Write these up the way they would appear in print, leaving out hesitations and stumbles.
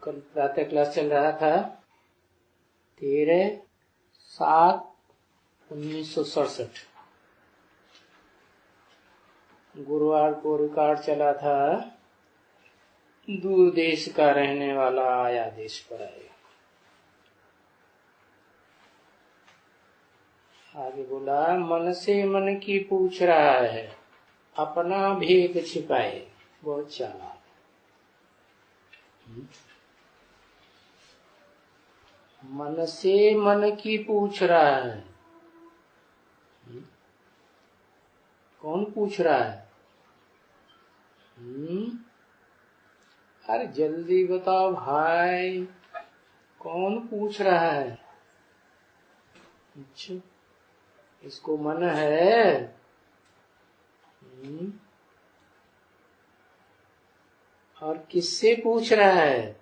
कल प्रातः क्लास चल रहा था 13/7/1967। गुरुवार को रिकॉर्ड चला था, दूर देश का रहने वाला आया देश पर आए। आगे बोला, मन से मन की पूछ रहा है, अपना भेद छिपाए, बहुत चालाक। मन से मन की पूछ रहा है। कौन पूछ रहा है? अरे जल्दी बताओ भाई, कौन पूछ रहा है? अच्छा, इसको मन है। और किससे पूछ रहा है?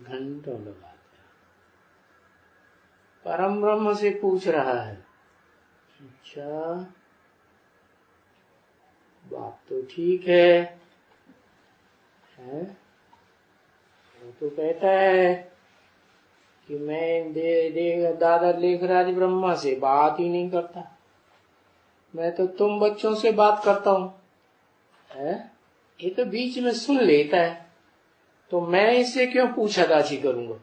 घंटों लगाते, परम ब्रह्म से पूछ रहा है। अच्छा, बात तो ठीक है? वो तो कहता है कि मैं दादा लेखराज ब्रह्मा से बात ही नहीं करता, मैं तो तुम बच्चों से बात करता हूँ। ये तो बीच में सुन लेता है, तो मैं इससे क्यों पूछताछ करूंगा?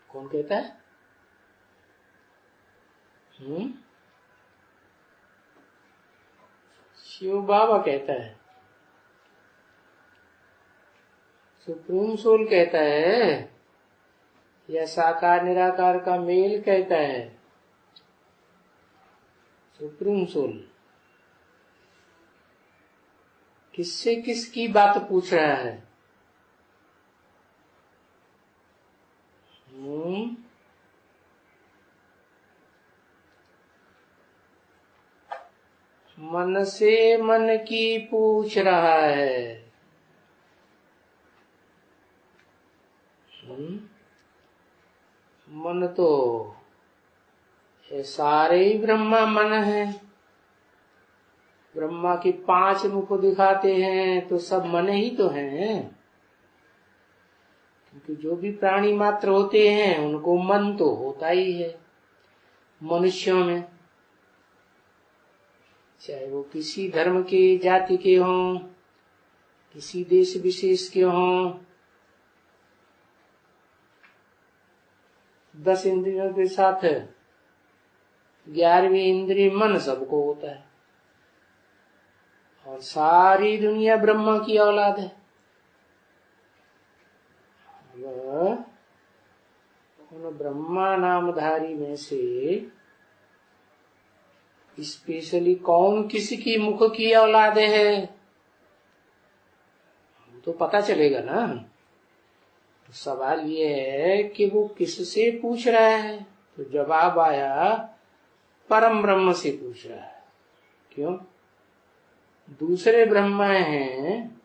कौन कहता है? शिव बाबा कहता है, सुप्रीम सोल कहता है, या साकार निराकार का मेल कहता है? सुप्रीम सोल किससे किसकी बात पूछ रहा है? मन से मन की पूछ रहा है। मन तो ये सारे ही ब्रह्मा मन है। ब्रह्मा की 5 मुख दिखाते हैं तो सब मन ही तो हैं, क्योंकि जो भी प्राणी मात्र होते हैं उनको मन तो होता ही है। मनुष्यों में चाहे वो किसी धर्म के, जाति के हों, किसी देश विशेष के हों, 10 इंद्रियों के साथ 11वीं इंद्रिय मन सबको होता है। और सारी दुनिया ब्रह्मा की औलाद है। उन ब्रह्मा नामधारी में से स्पेशली कौन किसकी मुख की औलाद है, तो पता चलेगा ना। तो सवाल ये है कि वो किससे पूछ रहा है? तो जवाब आया, परम ब्रह्म से पूछ रहा है। क्यों? दूसरे ब्रह्मा हैं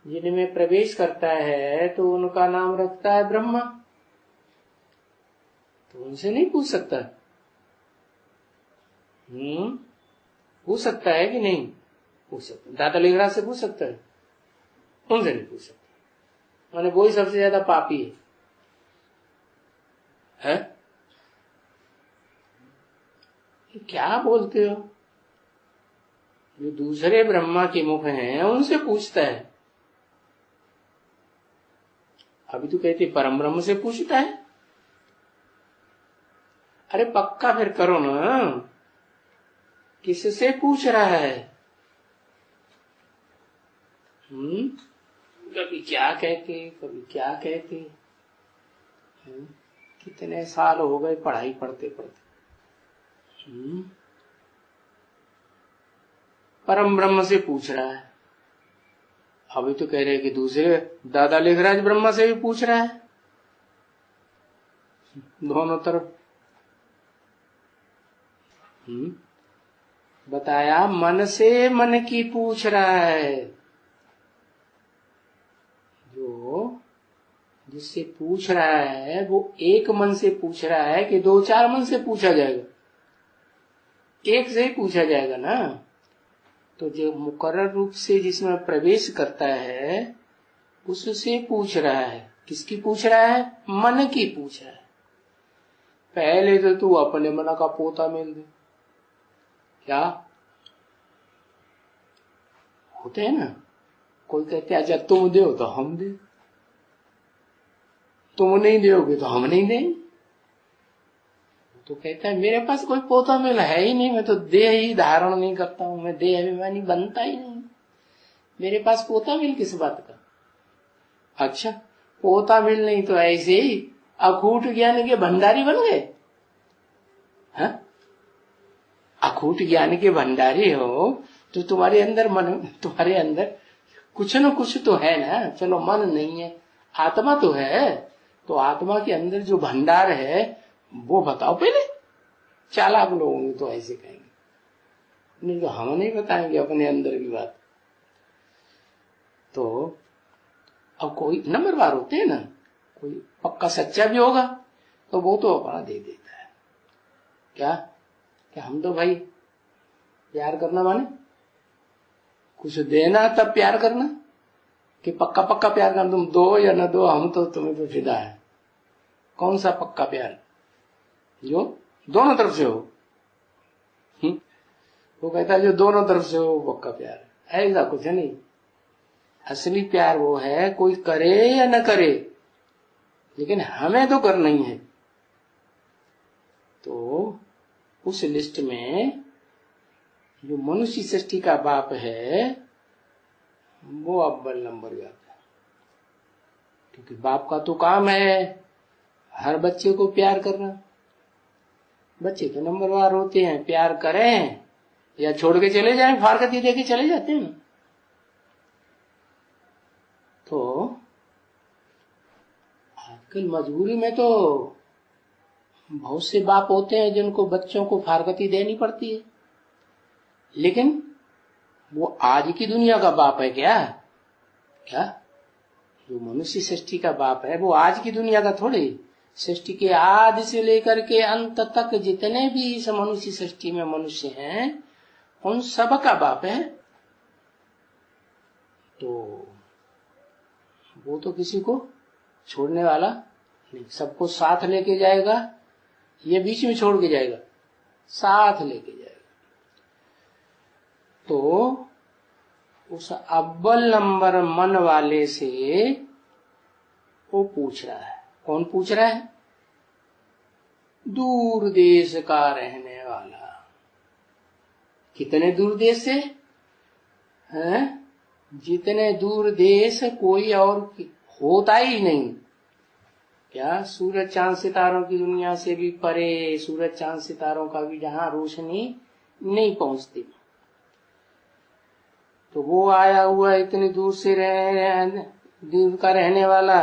जिनमें प्रवेश करता है तो उनका नाम रखता है ब्रह्मा, तो उनसे नहीं पूछ सकता। पूछ सकता है कि नहीं? पूछ सकता। दादा लेखराज से पूछ सकता है? उनसे नहीं पूछ सकता। माने वही सबसे ज्यादा पापी है? क्या बोलते हो? जो दूसरे ब्रह्मा के मुख हैं उनसे पूछता है। अभी तो कहते परम ब्रह्म से पूछता है। अरे पक्का फिर करो ना, किससे पूछ रहा है? कभी क्या कहते, कभी क्या कहते। कितने साल हो गए पढ़ाई पढ़ते पढ़ते। परम ब्रह्म से पूछ रहा है। अभी तो कह रहे कि दूसरे दादा लेखराज ब्रह्मा से भी पूछ रहा है। दोनों तरफ बताया, मन से मन की पूछ रहा है। जो जिससे पूछ रहा है वो एक मन से पूछ रहा है कि 2-4 मन से पूछा जाएगा? एक से ही पूछा जाएगा ना। तो जो मुकर्रर रूप से जिसमें प्रवेश करता है उससे पूछ रहा है। किसकी पूछ रहा है? मन की पूछ रहा है। पहले तो तू अपने मन का पोता मिल दे। क्या होते हैं ना, कोई कहते हैं अच्छा तुम दो तो हम दे, तुम नहीं दोगे तो हम नहीं देंगे। तो कहता है मेरे पास कोई पोता मिल है ही नहीं, मैं तो देह ही धारण नहीं करता हूं, मैं देह अभिमानी बनता ही नहीं, मेरे पास पोता मिल किस बात का। अच्छा पोता मिल नहीं तो ऐसे ही अखूट ज्ञान के भंडारी बन गए। हाँ? अखूट ज्ञान के भंडारी हो तो तुम्हारे अंदर मन, तुम्हारे अंदर कुछ न कुछ तो है ना। चलो मन नहीं है, आत्मा तो है। तो आत्मा के अंदर जो भंडार है वो बताओ पहले। चालाक लोग होंगे तो ऐसे कहेंगे, नहीं तो हम नहीं बताएंगे अपने अंदर की बात। तो अब कोई नंबरवार होते हैं ना, कोई पक्का सच्चा भी होगा तो वो तो अपना दे देता है। क्या हम तो भाई प्यार करना माने कुछ देना तब प्यार करना, कि पक्का पक्का प्यार करना, तुम दो या न दो हम तो तुम्हें पे फिदा है। कौन सा पक्का प्यार? जो दोनों तरफ से हो। वो कहता है जो दोनों तरफ से हो पक्का प्यार है। ऐसा कुछ है नहीं। असली प्यार वो है कोई करे या न करे, लेकिन हमें तो करना ही है। तो उस लिस्ट में जो मनुष्य सृष्टि का बाप है वो अव्वल नंबर पे आता है। क्योंकि बाप का तो काम है हर बच्चे को प्यार करना। बच्चे तो नंबरवार होते हैं, प्यार करें या छोड़ के चले जाएं, फारकती दे के चले जाते हैं। तो आजकल मजबूरी में तो बहुत से बाप होते हैं जिनको बच्चों को फारकती देनी पड़ती है, लेकिन वो आज की दुनिया का बाप है क्या? जो मनुष्य सृष्टि का बाप है वो आज की दुनिया का थोड़े। सृष्टि के आदि से लेकर के अंत तक जितने भी इस मनुष्य सृष्टि में मनुष्य हैं उन सब का बाप है। तो वो तो किसी को छोड़ने वाला नहीं, सबको साथ लेके जाएगा। ये बीच में छोड़ के जाएगा, साथ लेके जाएगा। तो उस अव्वल नंबर मन वाले से वो पूछ रहा है। कौन पूछ रहा है? दूर देश का रहने वाला। कितने दूर देश से हैं? जितने दूर देश कोई और होता ही नहीं। क्या सूरज चांद सितारों की दुनिया से भी परे, सूरज चांद सितारों का भी जहां रोशनी नहीं पहुंचती, तो वो आया हुआ इतनी दूर से दूर का रहने वाला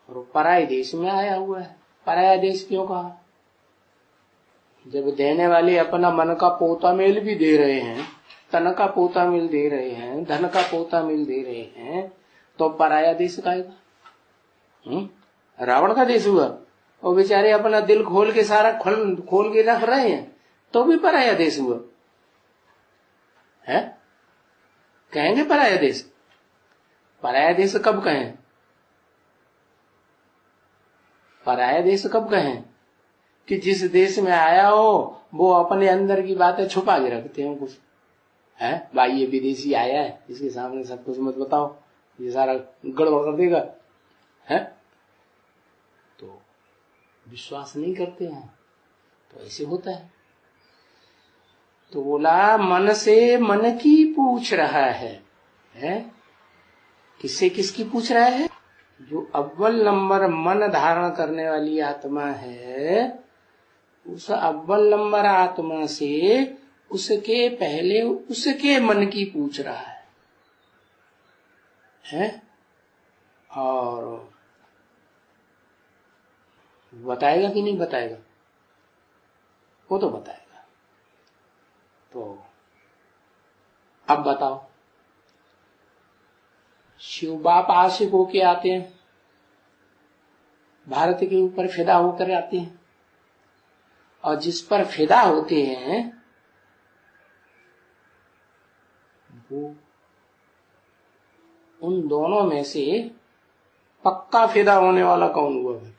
और पराये देश में आया हुआ है। पराया देश क्यों कहा? जब देने वाले अपना मन का पोता मेल भी दे रहे हैं, तन का पोता मिल दे रहे हैं, धन का पोता मिल दे रहे हैं, तो पराया देश कहेगा। रावण का देश हुआ और बेचारे अपना दिल खोल के सारा खोल के रख रहे हैं तो भी पराया देश हुआ है। कहेंगे पराया देश? पराया देश कब कहें? पराया देश कब कहें? कि जिस देश में आया हो वो अपने अंदर की बातें छुपा के रखते हो कुछ है। भाई ये विदेशी आया है, इसके सामने सब कुछ मत बताओ, ये सारा गड़बड़ कर देगा है। तो विश्वास नहीं करते हैं, तो ऐसे होता है। तो बोला मन से मन की पूछ रहा है? किससे किसकी पूछ रहा है? जो अव्वल नंबर मन धारण करने वाली आत्मा है, उस अव्वल नंबर आत्मा से उसके पहले उसके मन की पूछ रहा है? और बताएगा कि नहीं बताएगा? वो तो बताएगा। तो अब बताओ, शिव बाप आशिक होके आते हैं, भारत के ऊपर फिदा होकर आते हैं, और जिस पर फिदा होते हैं वो उन दोनों में से पक्का फिदा होने वाला कौन हुआ है?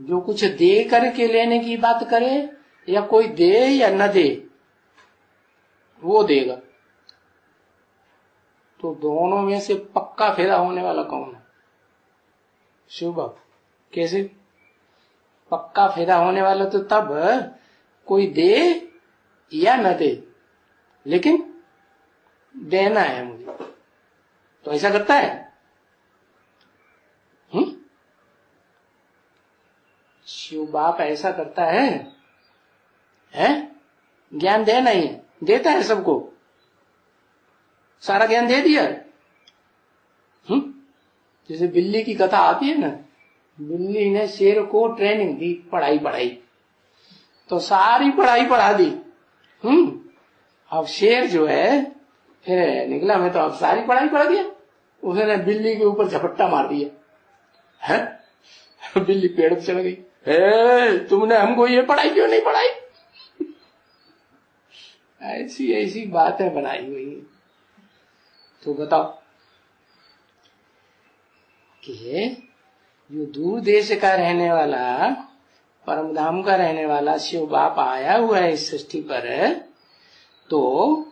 जो कुछ दे करके लेने की बात करे, या कोई दे या न दे वो देगा। तो दोनों में से पक्का फिदा होने वाला कौन है? शिव बाबा। कैसे पक्का फिदा होने वाला? तो तब कोई दे या न दे, लेकिन देना है मुझे, तो ऐसा करता है। शिव बाप ऐसा करता है? ज्ञान देना ही है, देता है सबको, सारा ज्ञान दे दिया। जैसे बिल्ली की कथा आती है ना, बिल्ली ने शेर को ट्रेनिंग दी, पढ़ाई तो सारी पढ़ाई पढ़ा दी। अब शेर जो है फिर निकला, मैं तो अब सारी पढ़ाई पढ़ गया, उसने बिल्ली के ऊपर झपट्टा मार दिया है। बिल्ली पेड़ पर चढ़ गई, तुमने हमको ये पढ़ाई क्यों नहीं पढ़ाई? ऐसी ऐसी बातें बनाई हुई है। तो बताओ कि जो दूर देश का रहने वाला, परम धाम का रहने वाला शिव बाप आया हुआ है इस सृष्टि पर, तो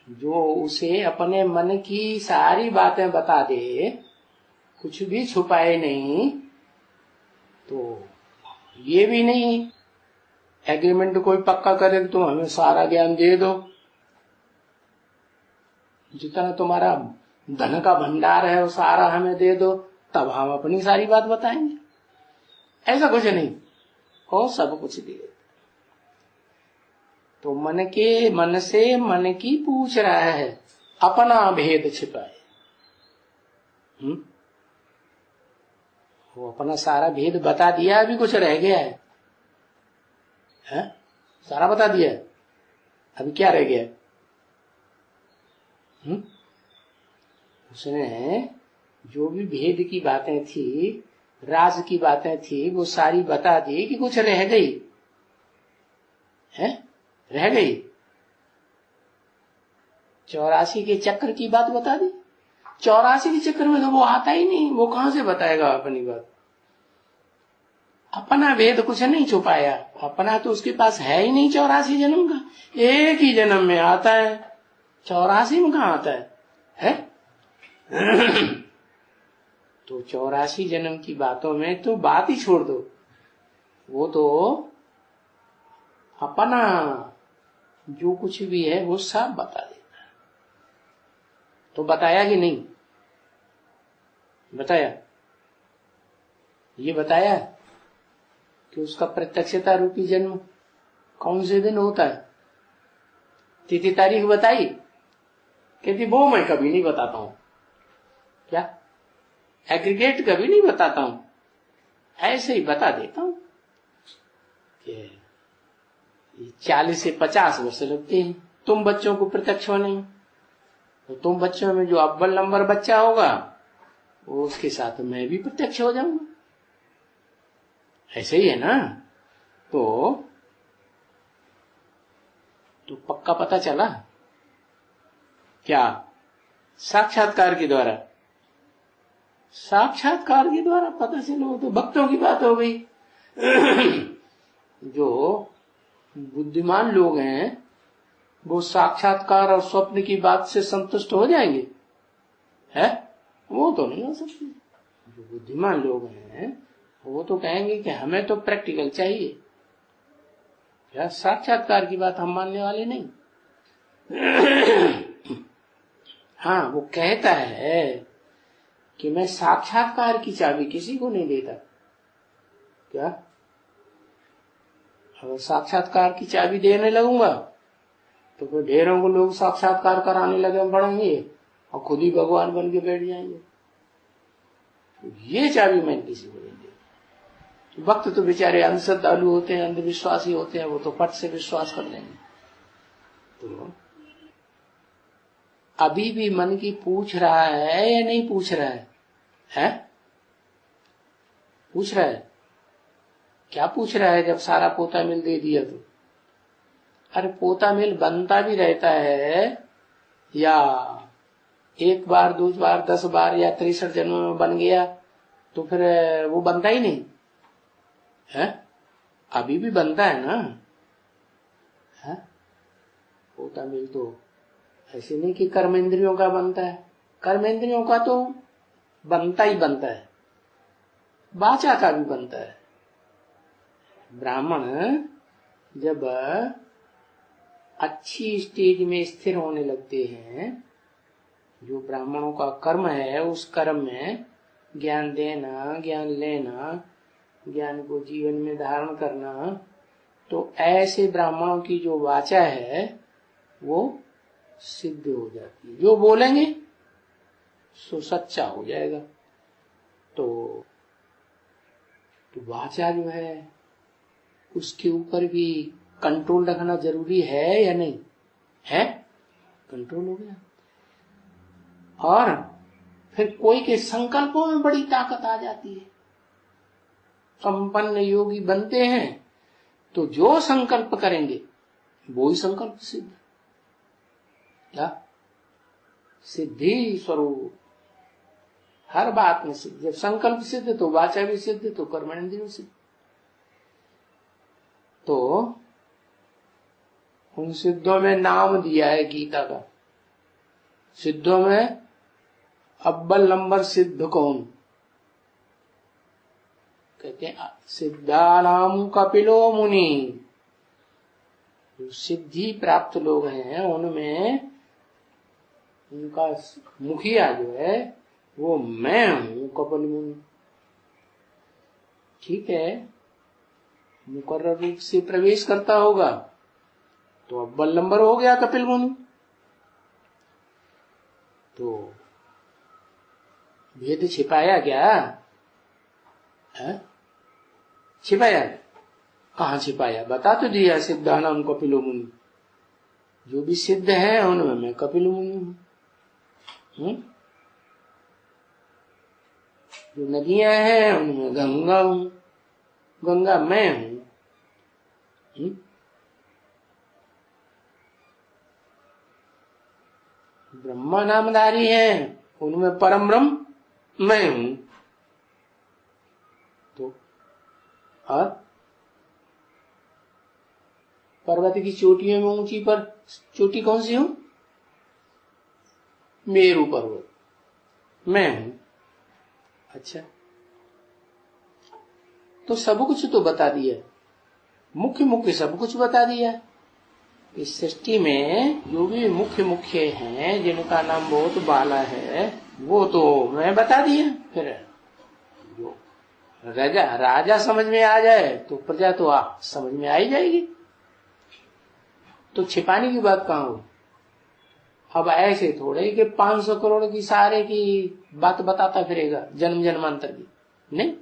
जो उसे अपने मन की सारी बातें बता दे, कुछ भी छुपाए नहीं, तो ये भी नहीं एग्रीमेंट कोई पक्का करे कि तुम हमें सारा ज्ञान दे दो, जितना तुम्हारा धन का भंडार है वो सारा हमें दे दो, तब हम अपनी सारी बात बताएंगे। ऐसा कुछ नहीं, और सब कुछ दे। तो मन से मन की पूछ रहा है, अपना भेद छिपाए। वो अपना सारा भेद बता दिया, अभी कुछ रह गया है? सारा बता दिया, अभी क्या रह गया? उसने जो भी भेद की बातें थी, राज की बातें थी, वो सारी बता दी कि कुछ रह गई है? रह गई 84 के चक्र की बात बता दी। 84 के चक्र में तो वो आता ही नहीं, वो कहां से बताएगा अपनी बात? अपना भेद कुछ नहीं छुपाया, अपना तो उसके पास है ही नहीं 84 जन्म का, एक ही जन्म में आता है, 84 में कहां आता है? तो 84 जन्म की बातों में तो बात ही छोड़ दो, वो तो अपना जो कुछ भी है वो सब बता देता है। तो बताया कि नहीं बताया? ये बताया कि उसका प्रत्यक्षता रूपी जन्म कौन से दिन होता है, तिथि तारीख बताई? कहती वो मैं कभी नहीं बताता हूं। क्या एग्रीगेट कभी नहीं बताता हूं, ऐसे ही बता देता हूं कि 40 से 50 वर्ष लगते हैं तुम बच्चों को प्रत्यक्ष होने में। तो तुम बच्चों में जो अव्वल नंबर बच्चा होगा, वो उसके साथ मैं भी प्रत्यक्ष हो जाऊंगा। ऐसे ही है ना? तो पक्का पता चला क्या? साक्षात्कार के द्वारा, साक्षात्कार के द्वारा पता चलो तो भक्तों की बात हो गई। जो बुद्धिमान लोग हैं वो साक्षात्कार और स्वप्न की बात से संतुष्ट हो जाएंगे, है? वो तो नहीं हो सकते। जो बुद्धिमान लोग हैं वो तो कहेंगे कि हमें तो प्रैक्टिकल चाहिए, क्या साक्षात्कार की बात हम मानने वाले नहीं। हाँ, वो कहता है कि मैं साक्षात्कार की चाबी किसी को नहीं देता। क्या अगर साक्षात्कार की चाबी देने लगूंगा तो फिर ढेरों को लोग साक्षात्कार कराने लगे पड़ेंगे और खुद ही भगवान बन के बैठ जाएंगे। ये चाबी मैं किसी को नहीं देता। भक्त तो बेचारे अंधश्रद्धालु होते हैं, अंधविश्वासी होते हैं, वो तो पट से विश्वास कर लेंगे। तो अभी भी मन की पूछ रहा है या नहीं पूछ रहा है? पूछ रहा है। क्या पूछ रहा है? जब सारा पोता मिल दे दिया तो अरे पोता मेल बनता भी रहता है, या एक बार, 2 बार, 10 बार या 63 जन्म में बन गया तो फिर वो बनता ही नहीं है। अभी भी बनता है ना है? पोता मेल तो ऐसे नहीं कि कर्मेंद्रियों का बनता है, कर्मेंद्रियों का तो बनता ही बनता है, वाचा का भी बनता है। ब्राह्मण जब अच्छी स्टेज में स्थिर होने लगते हैं, जो ब्राह्मणों का कर्म है उस कर्म में ज्ञान देना, ज्ञान लेना, ज्ञान को जीवन में धारण करना, तो ऐसे ब्राह्मणों की जो वाचा है वो सिद्ध हो जाती है। जो बोलेंगे सो सच्चा हो जाएगा। तो वाचा जो है उसके ऊपर भी कंट्रोल रखना जरूरी है या नहीं है? कंट्रोल हो गया। और फिर कोई के संकल्पों में बड़ी ताकत आ जाती है। संपन्न योगी बनते हैं तो जो संकल्प करेंगे वो ही संकल्प सिद्ध, क्या सिद्धि स्वरूप हर बात में सिद्ध। जब संकल्प सिद्ध तो वाचा भी सिद्ध, तो कर्मेंद्रिय सिद्ध। तो उन सिद्धों में नाम दिया है गीता का। सिद्धों में अव्वल नंबर सिद्ध कौन? कहते हैं सिद्धानाम कपिलो मुनि। जो सिद्धि प्राप्त लोग हैं उनमें उनका मुखिया जो है वो मैं हूं, कपिल मुनि। ठीक है, मुकर्रर रूप से प्रवेश करता होगा तो अव्वल नंबर हो गया कपिल मुनि। तो भेद छिपाया क्या है? छिपाया कहाँ छिपाया? बता तो दिया, सिद्धानाम कपिलो मुनि। जो भी सिद्ध है उनमें मैं कपिल मुनि हूं। जो नदियां हैं उनमें गंगा हूं, गंगा मैं हूं। ब्रह्मा नामधारी हैं उनमें परम ब्रह्म मैं हूं। तो और पर्वत की चोटियों में ऊंची पर चोटी कौन सी हूं? मेरू पर्वत मैं हूं। अच्छा, तो सब कुछ तो बता दिया, मुख्य मुख्य सब कुछ बता दिया। इस सृष्टि में जो भी मुख्य मुख्य हैं जिनका नाम बहुत बाला है वो तो मैं बता दिया। फिर जो राजा समझ में आ जाए तो प्रजा तो समझ में आ ही जाएगी। तो छिपाने की बात कहाँ हुई? अब ऐसे थोड़े कि 500 करोड़ की सारे की बात बताता फिरेगा जन्म जन्मांतर की, नहीं।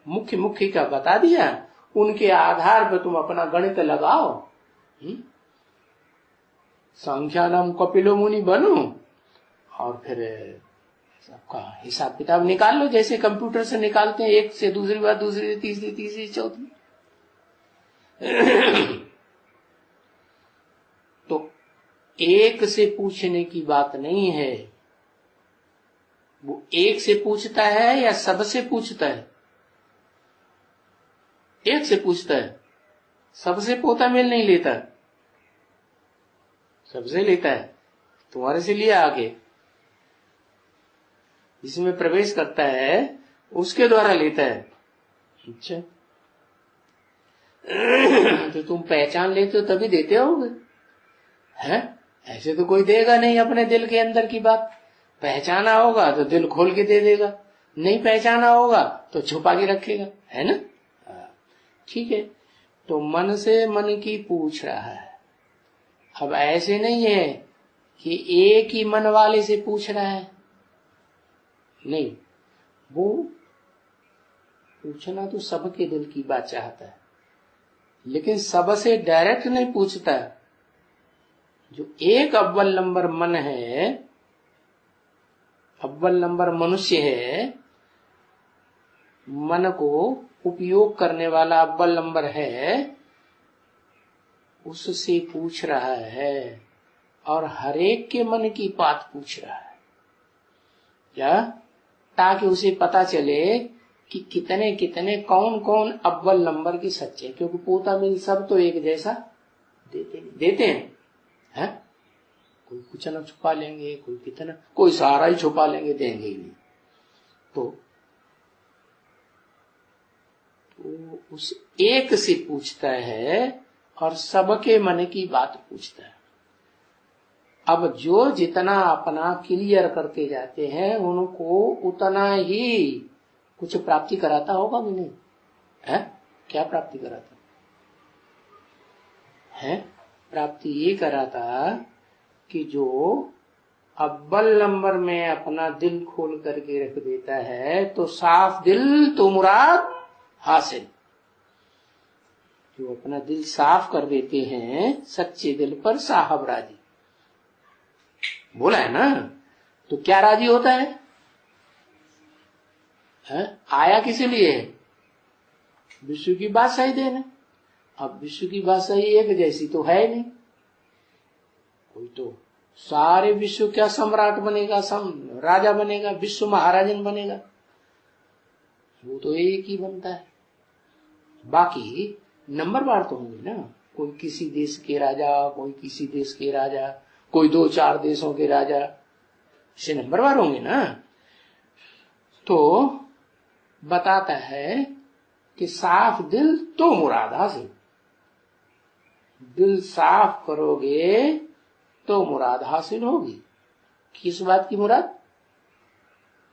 मुख्य मुख्य का बता दिया, उनके आधार पर तुम अपना गणित लगाओ। संख्या नाम कपिलो मुनि बनो और फिर सबका हिसाब किताब निकाल लो, जैसे कंप्यूटर से निकालते हैं, एक से दूसरी बात, दूसरी से तीसरी, तीसरी से चौथी। तो एक से पूछने की बात नहीं है। वो एक से पूछता है या सबसे पूछता है? एक से पूछता है, सबसे पोता मेल नहीं लेता, सबसे लेता है। तुम्हारे से लिया आगे, जिसमें प्रवेश करता है उसके द्वारा लेता है। अच्छा, तो तुम पहचान लेते हो तभी देते होगे, हैं? ऐसे तो कोई देगा नहीं अपने दिल के अंदर की बात। पहचाना होगा तो दिल खोल के दे देगा, नहीं पहचाना होगा तो छुपा के रखेगा, है ना? ठीक है, तो मन से मन की पूछ रहा है। अब ऐसे नहीं है कि एक ही मन वाले से पूछ रहा है, नहीं। वो पूछना तो सबके दिल की बात चाहता है, लेकिन सबसे डायरेक्ट नहीं पूछता। जो एक अव्वल नंबर मन है, अव्वल नंबर मनुष्य है, मन को उपयोग करने वाला अव्वल नंबर है, उससे पूछ रहा है और हरेक के मन की बात पूछ रहा है, क्या? ताकि उसे पता चले कि कितने कितने कौन कौन अव्वल नंबर के सच्चे, क्योंकि पोता मिल सब तो एक जैसा देते हैं, है? कोई कुछ न छुपा लेंगे, कोई कितना, कोई सारा ही छुपा लेंगे, देंगे ही नहीं। तो उस एक से पूछता है और सबके मन की बात पूछता है। अब जो जितना अपना क्लियर करते जाते हैं उनको उतना ही कुछ प्राप्ति कराता होगा भी नहीं है? क्या प्राप्ति कराता है? प्राप्ति ये कराता कि जो अव्वल नंबर में अपना दिल खोल करके रख देता है तो साफ दिल तो मुराद हासिल। जो अपना दिल साफ कर देते हैं, सच्चे दिल पर साहब राजी बोला है ना, तो क्या राजी होता है? आया किस लिए? विश्व की बादशाही देने। अब विश्व की बादशाही एक जैसी तो है नहीं, कोई तो सारे विश्व क्या सम्राट बनेगा, राजा बनेगा, विश्व महाराजन बनेगा, वो तो एक ही बनता है। बाकी नंबरवार तो होंगे ना, कोई किसी देश के राजा, कोई किसी देश के राजा, कोई 2-4 देशों के राजा, से नंबरवार होंगे ना। तो बताता है कि साफ दिल तो मुराद हासिल। दिल साफ करोगे तो मुराद हासिल होगी। किस बात की मुराद?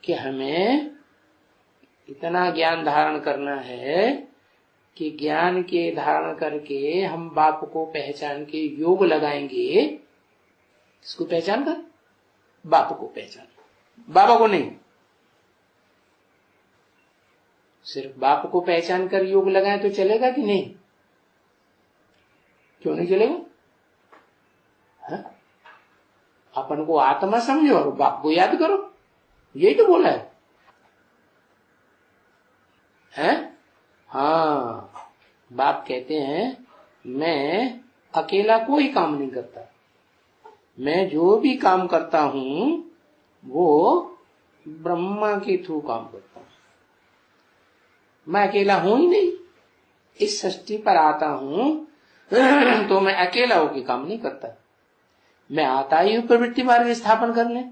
कि हमें इतना ज्ञान धारण करना है कि ज्ञान के धारण करके हम बाप को पहचान के योग लगाएंगे। इसको पहचान कर, बाप को पहचान, बाबा को नहीं। सिर्फ बाप को पहचान कर योग लगाए तो चलेगा कि नहीं? क्यों नहीं चलेगा? है? अपन को आत्मा समझो और बाप को याद करो, यही तो बोला है? हाँ, बाप कहते हैं मैं अकेला कोई काम नहीं करता, मैं जो भी काम करता हूं वो ब्रह्मा के थ्रू काम करता हूं। मैं अकेला हूं ही नहीं, इस सृष्टि पर आता हूं तो मैं अकेला होकर काम नहीं करता। मैं आता ही हूं प्रवृत्ति मार्ग स्थापन करने,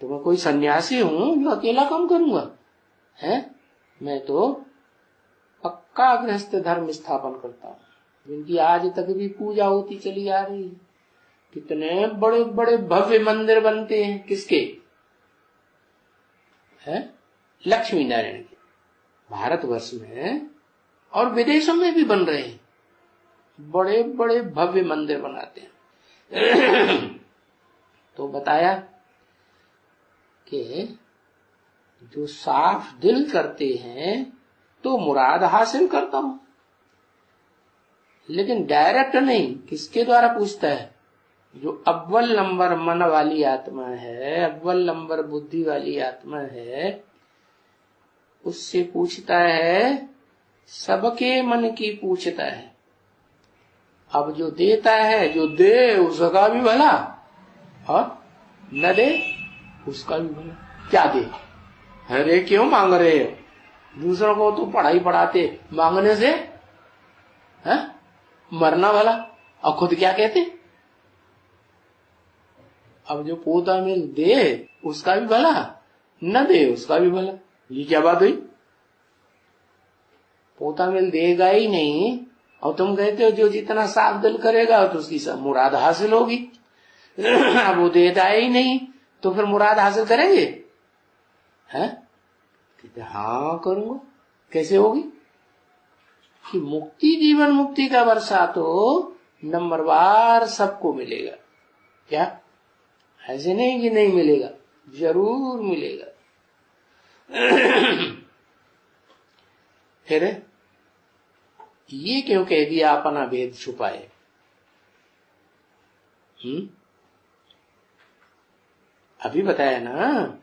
तो मैं कोई सन्यासी हूं जो अकेला काम करूंगा? है? मैं तो पक्का गृहस्थ धर्म स्थापन करता हूं, जिनकी आज तक भी पूजा होती चली आ रही है। कितने बड़े बड़े भव्य मंदिर बनते हैं, किसके? है? लक्ष्मी नारायण के। भारतवर्ष में और विदेशों में भी बन रहे हैं, बड़े बड़े भव्य मंदिर बनाते हैं। तो बताया कि जो साफ दिल करते हैं तो मुराद हासिल करता हूं, लेकिन डायरेक्ट नहीं। किसके द्वारा पूछता है? जो अव्वल नंबर मन वाली आत्मा है, अव्वल नंबर बुद्धि वाली आत्मा है, उससे पूछता है, सबके मन की पूछता है। अब जो देता है, जो दे उसका भी भला और न दे उसका भी भला। क्या दे? अरे क्यों मांग रहे हो? दूसरों को तो पढ़ाई पढ़ाते, मांगने से है मरना भला, और खुद क्या कहते? अब जो पोता मिल दे उसका भी भला, न दे उसका भी भला। ये क्या बात हुई? पोता मिल देगा ही नहीं और तुम कहते हो जो जितना साफ दिल करेगा तो उसकी सब मुराद हासिल होगी। अब वो देता ही नहीं तो फिर मुराद हासिल करेंगे? हैं? कहते हाँ करूंगा। कैसे होगी? कि मुक्ति, जीवन मुक्ति का वर्षा तो नंबरवार सबको मिलेगा। क्या? ऐसे नहीं कि नहीं मिलेगा, जरूर मिलेगा। फिर ये क्यों कह दिया अपना भेद छुपाए? अभी बताया ना,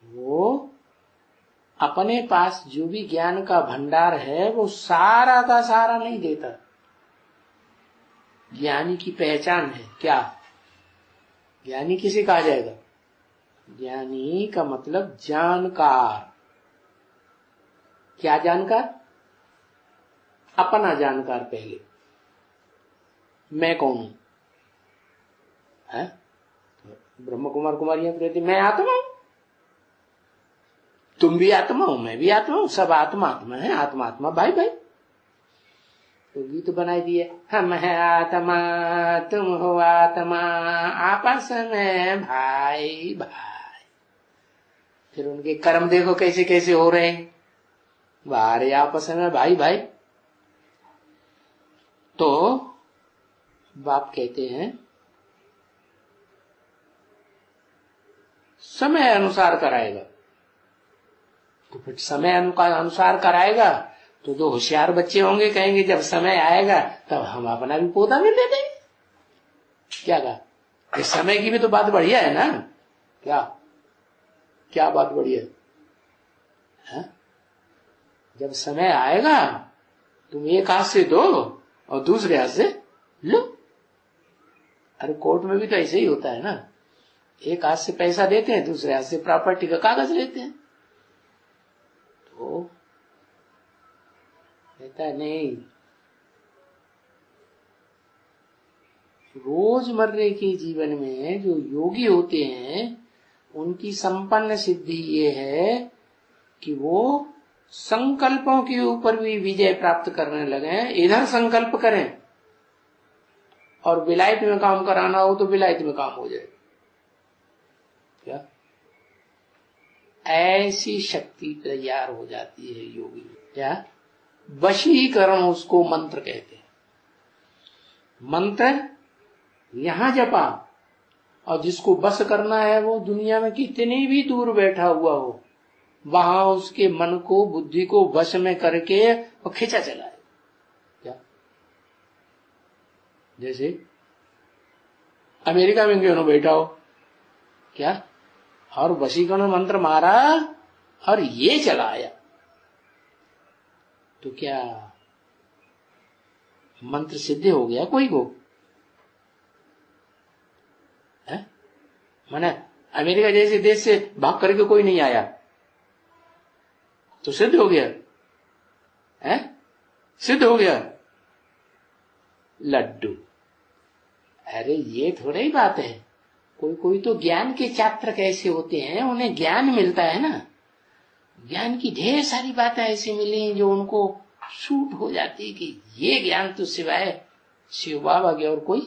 वो अपने पास जो भी ज्ञान का भंडार है वो सारा का सारा नहीं देता, ज्ञानी की पहचान है क्या? ज्ञानी किसे कहा जाएगा? ज्ञानी का मतलब जानकार। क्या जानकार? अपना जानकार। पहले मैं कौन हूं? है? ब्रह्म कुमार कुमारियां कहते मैं आत्मा हूं, तुम भी आत्मा हो, मैं भी आत्मा हूं, सब आत्मा आत्मा है, आत्मा आत्मा भाई भाई। तो गीत बनाई दिए, हम है आत्मा तुम हो आत्मा आपस में भाई भाई। फिर उनके कर्म देखो कैसे कैसे हो रहे हैं, बाहर आपस में भाई भाई। तो बाप कहते हैं समय अनुसार कराएगा। तो फिर समय अनुसार कराएगा तो जो होशियार बच्चे होंगे कहेंगे जब समय आएगा तब हम अपना भी पौधा भी दे देंगे। क्या कहा? इस समय की भी तो बात बढ़िया है ना? क्या क्या बात बढ़िया है? जब समय आएगा तुम एक हाथ से दो और दूसरे हाथ से लो। अरे कोर्ट में भी तो ऐसे ही होता है ना, एक हाथ से पैसा देते हैं, दूसरे हाथ से प्रॉपर्टी का कागज लेते हैं। तो कहता नहीं, रोजमर्रे के जीवन में जो योगी होते हैं उनकी संपन्न सिद्धि ये है कि वो संकल्पों के ऊपर भी विजय प्राप्त करने लगे। इधर संकल्प करें और विलायत में काम कराना हो तो विलायत में काम हो जाए। क्या ऐसी शक्ति तैयार हो जाती है योगी में। क्या वशीकरण उसको मंत्र कहते हैं। मंत्र यहां जपा और जिसको बस करना है वो दुनिया में कितनी भी दूर बैठा हुआ हो वहां उसके मन को बुद्धि को वश में करके और खींचा चलाए। क्या जैसे अमेरिका में क्यों बैठा हो क्या, और वशीकरण मंत्र मारा और ये चलाया तो क्या मंत्र सिद्ध हो गया कोई को? है माने अमेरिका जैसे देश से भाग करके कोई नहीं आया तो सिद्ध हो गया है? सिद्ध हो गया लड्डू। अरे ये थोड़ा ही बात है। कोई कोई तो ज्ञान के छात्र कैसे होते हैं, उन्हें ज्ञान मिलता है ना, ज्ञान की ढेर सारी बातें ऐसी मिली जो उनको सूट हो जाती है कि ये ज्ञान तो सिवाय शिव बाबा के और कोई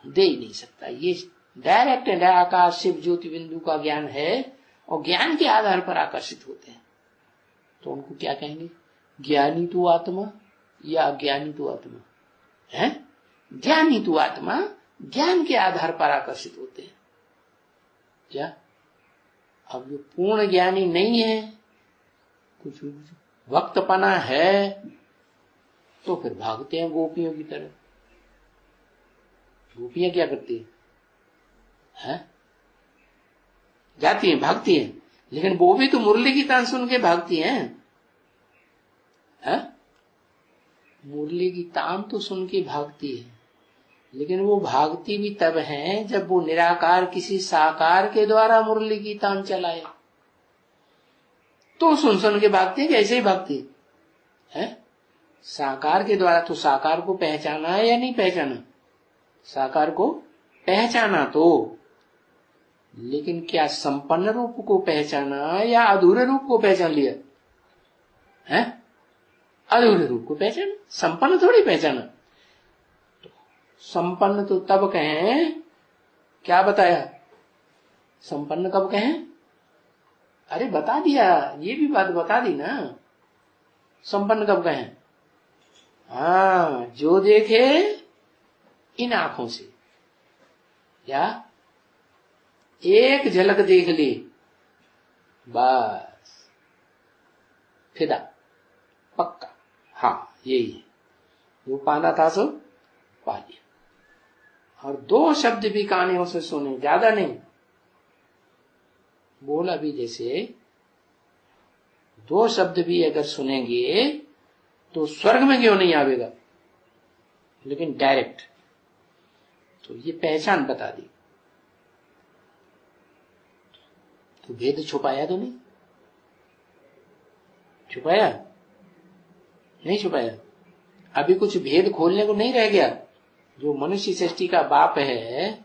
दे ही नहीं सकता। ये डायरेक्ट आकाश शिव ज्योति बिंदु का ज्ञान है और ज्ञान के आधार पर आकर्षित होते हैं। तो उनको क्या कहेंगे? ज्ञानी तो आत्मा या अज्ञानी तो आत्मा है? ज्ञानी तो आत्मा ज्ञान के आधार पर आकर्षित होते हैं। क्या अब जो पूर्ण ज्ञानी नहीं है, कुछ वक्तपना है, तो फिर भागते हैं गोपियों की तरह। गोपियां क्या करती है? जाती हैं, भागती हैं, लेकिन वो भी तो मुरली की तान सुन के भागती हैं। मुरली की तान तो सुन के भागती है, लेकिन वो भागती भी तब है जब वो निराकार किसी साकार के द्वारा मुरली की तान चलाए तो सुन सुन के भागती है कि ऐसे ही भागती है? साकार के द्वारा तो साकार को पहचाना है या नहीं पहचाना? साकार को पहचाना तो, लेकिन क्या संपन्न रूप को पहचाना या अधूरे रूप को पहचान लिया है? अधूरे रूप को पहचाना, संपन्न थोड़ी पहचाना। तो संपन्न तो तब कहें, क्या बताया संपन्न कब कहें? अरे बता दिया, ये भी बात बता दी ना। संपन्न कब कहें? हाँ, जो देखे इन आंखों से, या एक झलक देख ले बस फिदा पक्का, हाँ यही है, जो पाना था सो पा लिया। और दो शब्द भी कानों से सुने, ज्यादा नहीं बोला भी, जैसे दो शब्द भी अगर सुनेंगे तो स्वर्ग में क्यों नहीं आवेगा, लेकिन डायरेक्ट तो ये पहचान बता दी। तो भेद छुपाया तो नहीं, छुपाया नहीं, छुपाया। अभी कुछ भेद खोलने को नहीं रह गया। जो मनुष्य सृष्टि का बाप है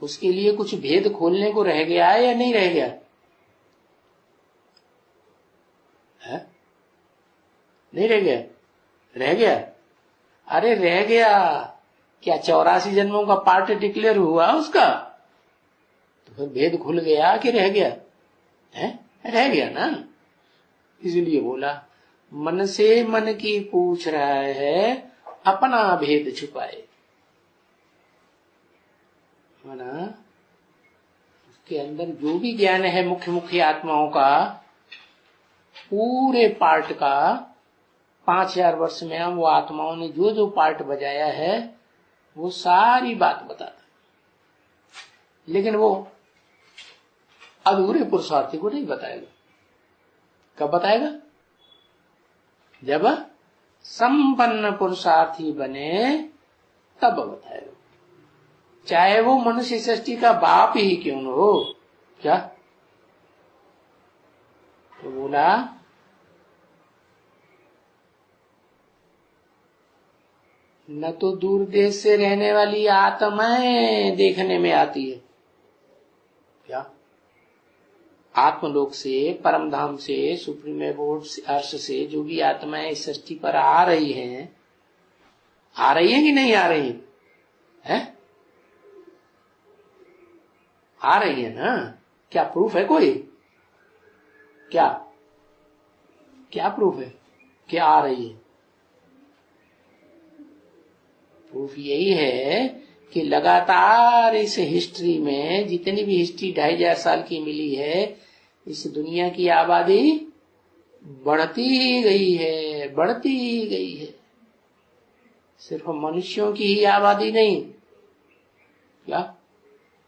उसके लिए कुछ भेद खोलने को रह गया है या नहीं रह गया है? नहीं रह गया? रह गया। अरे रह गया। क्या 84 जन्मों का पार्ट डिक्लेयर हुआ उसका? तो फिर भेद खुल गया कि रह गया है? रह गया ना। इसलिए बोला मन से मन की पूछ रहा है, अपना भेद छुपाए। माना उसके अंदर जो भी ज्ञान है मुख्य मुख्य आत्माओं का, पूरे पार्ट का 5000 वर्ष में वो आत्माओं ने जो जो पार्ट बजाया है वो सारी बात बताता, लेकिन वो अधूरे पुरुषार्थी को नहीं बताएगा। कब बताएगा? जब संपन्न पुरुषार्थी बने तब बताएगा, चाहे वो मनुष्य सृष्टि का बाप ही क्यों न हो। क्या तो बोला, न तो दूर देश से रहने वाली आत्माएं देखने में आती है। क्या आत्मलोक से, परम धाम से, सुप्रीम एबोर्ड से, अर्श से जो भी आत्माएं इस सृष्टि पर आ रही हैं, आ रही है कि नहीं आ रही है? आ रही है ना। क्या प्रूफ है कोई? क्या क्या प्रूफ है कि आ रही है? प्रूफ यही है कि लगातार इस हिस्ट्री में, जितनी भी हिस्ट्री 2500 साल की मिली है, इस दुनिया की आबादी बढ़ती ही गई है, बढ़ती ही गई है। सिर्फ मनुष्यों की ही आबादी नहीं, क्या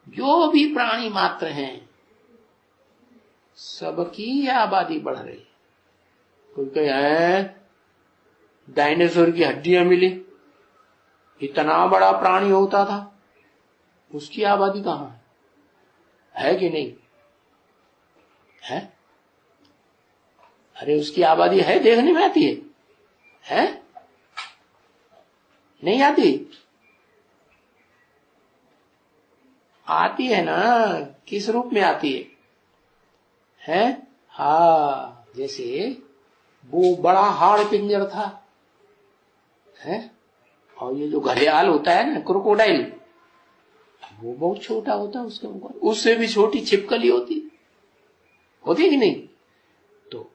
जो भी प्राणी मात्र हैं सबकी आबादी बढ़ रही है। कोई कहे डायनासोर की हड्डियां मिली, इतना बड़ा प्राणी होता था, उसकी आबादी कहां है कि नहीं है? अरे उसकी आबादी है, देखने में आती है? नहीं आती? आती है ना। किस रूप में आती है? हाँ, जैसे वो बड़ा हाड़ पिंजर था है, और ये जो घड़ियाल होता है ना, क्रोकोडाइल, वो बहुत छोटा होता है उसके मुकाबले, उससे भी छोटी छिपकली होती है कि नहीं? तो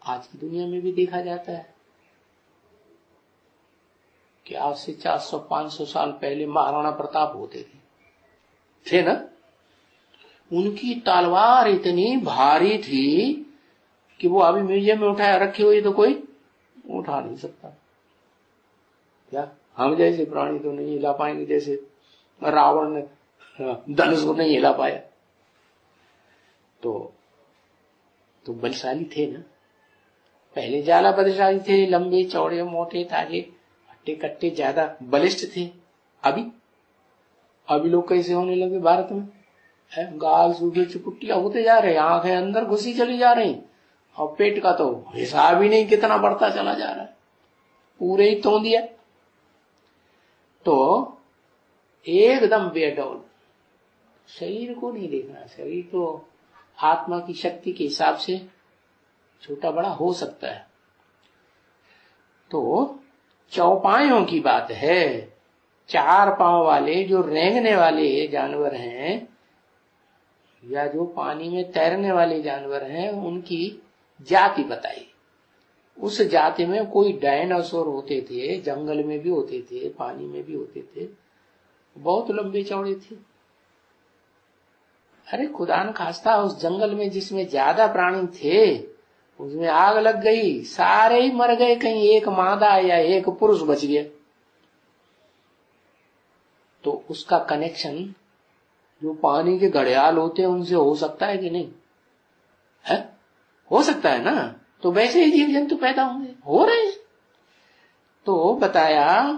आज की दुनिया में भी देखा जाता है कि आज से 400-500 साल पहले महाराणा प्रताप होते थे ना, उनकी तलवार इतनी भारी थी कि वो अभी म्यूजियम में उठाया रखी हुई तो कोई उठा नहीं सकता। क्या हम जैसे प्राणी तो नहीं हिला पाएंगे, जैसे रावण ने धनुष को नहीं हिला पाया। तो बलशाली थे ना, पहले ज्यादा बलशाली थे, लंबे चौड़े मोटे ताजे हट्टे कट्टे ज्यादा बलिष्ठ थे। अभी लोग कैसे होने लगे भारत में? गाल सूखे चुपुटिया होते जा रहे, आंखें अंदर घुसी चली जा रही, और पेट का तो हिसाब ही नहीं कितना बढ़ता चला जा रहा है, पूरे ही तोड़ दिया। तो एकदम बेडौल, शरीर को नहीं देखना। शरीर तो आत्मा की शक्ति के हिसाब से छोटा बड़ा हो सकता है। तो चौपायों की बात है, 4 पांव वाले जो रेंगने वाले जानवर हैं या जो पानी में तैरने वाले जानवर हैं, उनकी जाति बताई। उस जाति में कोई डायनासोर होते थे, जंगल में भी होते थे, पानी में भी होते थे, बहुत लंबे चौड़े थे। अरे खुदा न खास्ता उस जंगल में जिसमें ज्यादा प्राणी थे, उसमें आग लग गई, सारे ही मर गए, कहीं एक मादा या एक पुरुष बच गया। तो उसका कनेक्शन जो पानी के घड़ियाल होते हैं उनसे हो सकता है कि नहीं है? हो सकता है ना। तो वैसे ही जीव जंतु पैदा होंगे, हो रहे हैं। तो बताया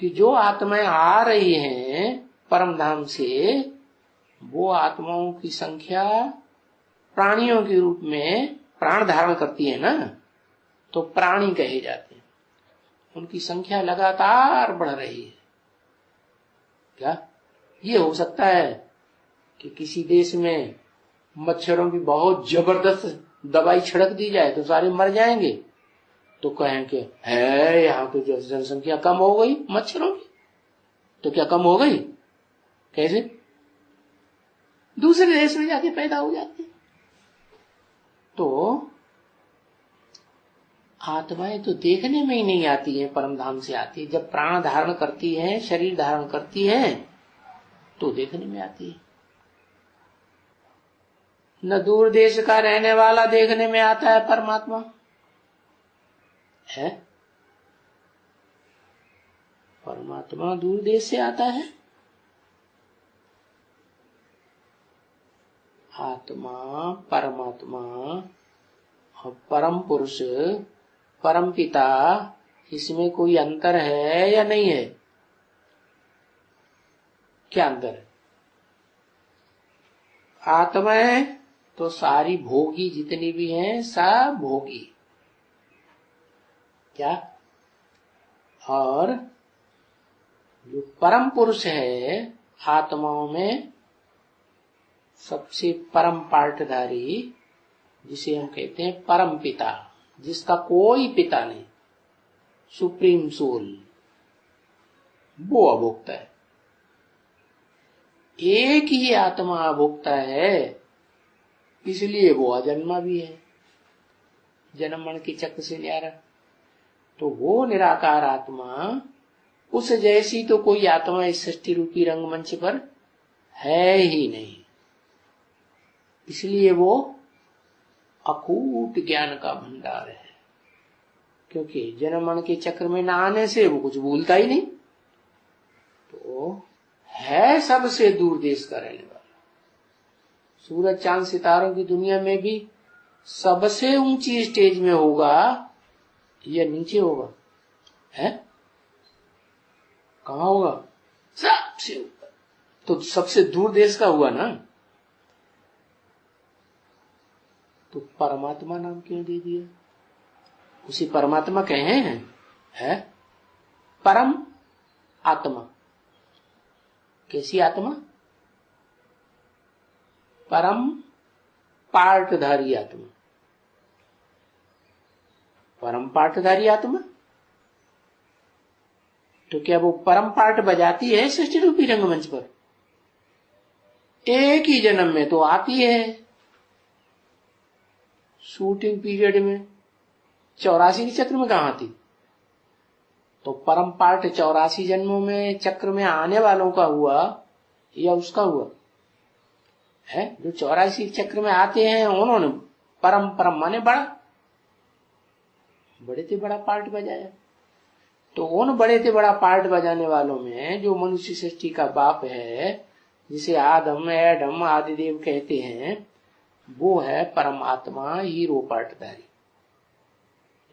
कि जो आत्माएं आ रही हैं परम धाम से, वो आत्माओं की संख्या प्राणियों के रूप में प्राण धारण करती है ना, तो प्राणी कहे जाते हैं। उनकी संख्या लगातार बढ़ रही है। क्या ये हो सकता है कि किसी देश में मच्छरों की बहुत जबरदस्त दवाई छिड़क दी जाए तो सारे मर जाएंगे, तो कहें कि है यहाँ तो जनसंख्या कम हो गई मच्छरों की, तो क्या कम हो गई? कैसे? दूसरे देश में जाके पैदा हो जाते हैं। तो आत्माएं तो देखने में ही नहीं आती है, परम धाम से आती है। जब प्राण धारण करती है, शरीर धारण करती है, तो देखने में आती है। न दूर देश का रहने वाला देखने में आता है परमात्मा है। परमात्मा दूर देश से आता है। आत्मा, परमात्मा और परम पुरुष, परम पिता, इसमें कोई अंतर है या नहीं है? क्या अंतर है? आत्माएं तो सारी भोगी जितनी भी हैं सब भोगी, क्या? और जो परम पुरुष है आत्माओं में सबसे परम पार्टधारी, जिसे हम कहते हैं परम पिता, जिसका कोई पिता नहीं, सुप्रीम सोल, वो अभोक्ता है। एक ही आत्मा अभोक्ता है, इसलिए वो अजन्मा भी है, जन्म मरण के चक्र से न्यारा। तो वो निराकार आत्मा, उस जैसी तो कोई आत्मा इस सृष्टि रूपी रंगमंच पर है ही नहीं, इसलिए वो अकूट ज्ञान का भंडार है। क्योंकि जन्म मरण के चक्र में न आने से वो कुछ भूलता ही नहीं, तो है सबसे दूर देश का रहने वाला। सूरज चांद सितारों की दुनिया में भी सबसे ऊंची स्टेज में होगा या नीचे होगा? है कहाँ होगा? सबसे ऊपर। तो सबसे दूर देश का हुआ ना, तो परमात्मा नाम क्यों दे दिया? उसी परमात्मा कहे हैं, है परम आत्मा। कैसी आत्मा? परम पार्टधारी आत्मा। परम पार्टधारी आत्मा, तो क्या वो परम पार्ट बजाती है सृष्टि रूपी रंगमंच पर? एक ही जन्म में तो आती है, शूटिंग पीरियड में 84 के चक्र में कहां आती? तो परम पार्ट 84 जन्मों में चक्र में आने वालों का हुआ या उसका हुआ है? जो 84 चक्र में आते हैं उन्होंने परम परम माने बड़े से बड़ा पार्ट बजाया। तो उन बड़े से बड़ा पार्ट बजाने वालों में जो मनुष्य सृष्टि का बाप है, जिसे आदम एडम आदिदेव कहते हैं, वो है परमात्मा, हीरो पार्टधारी।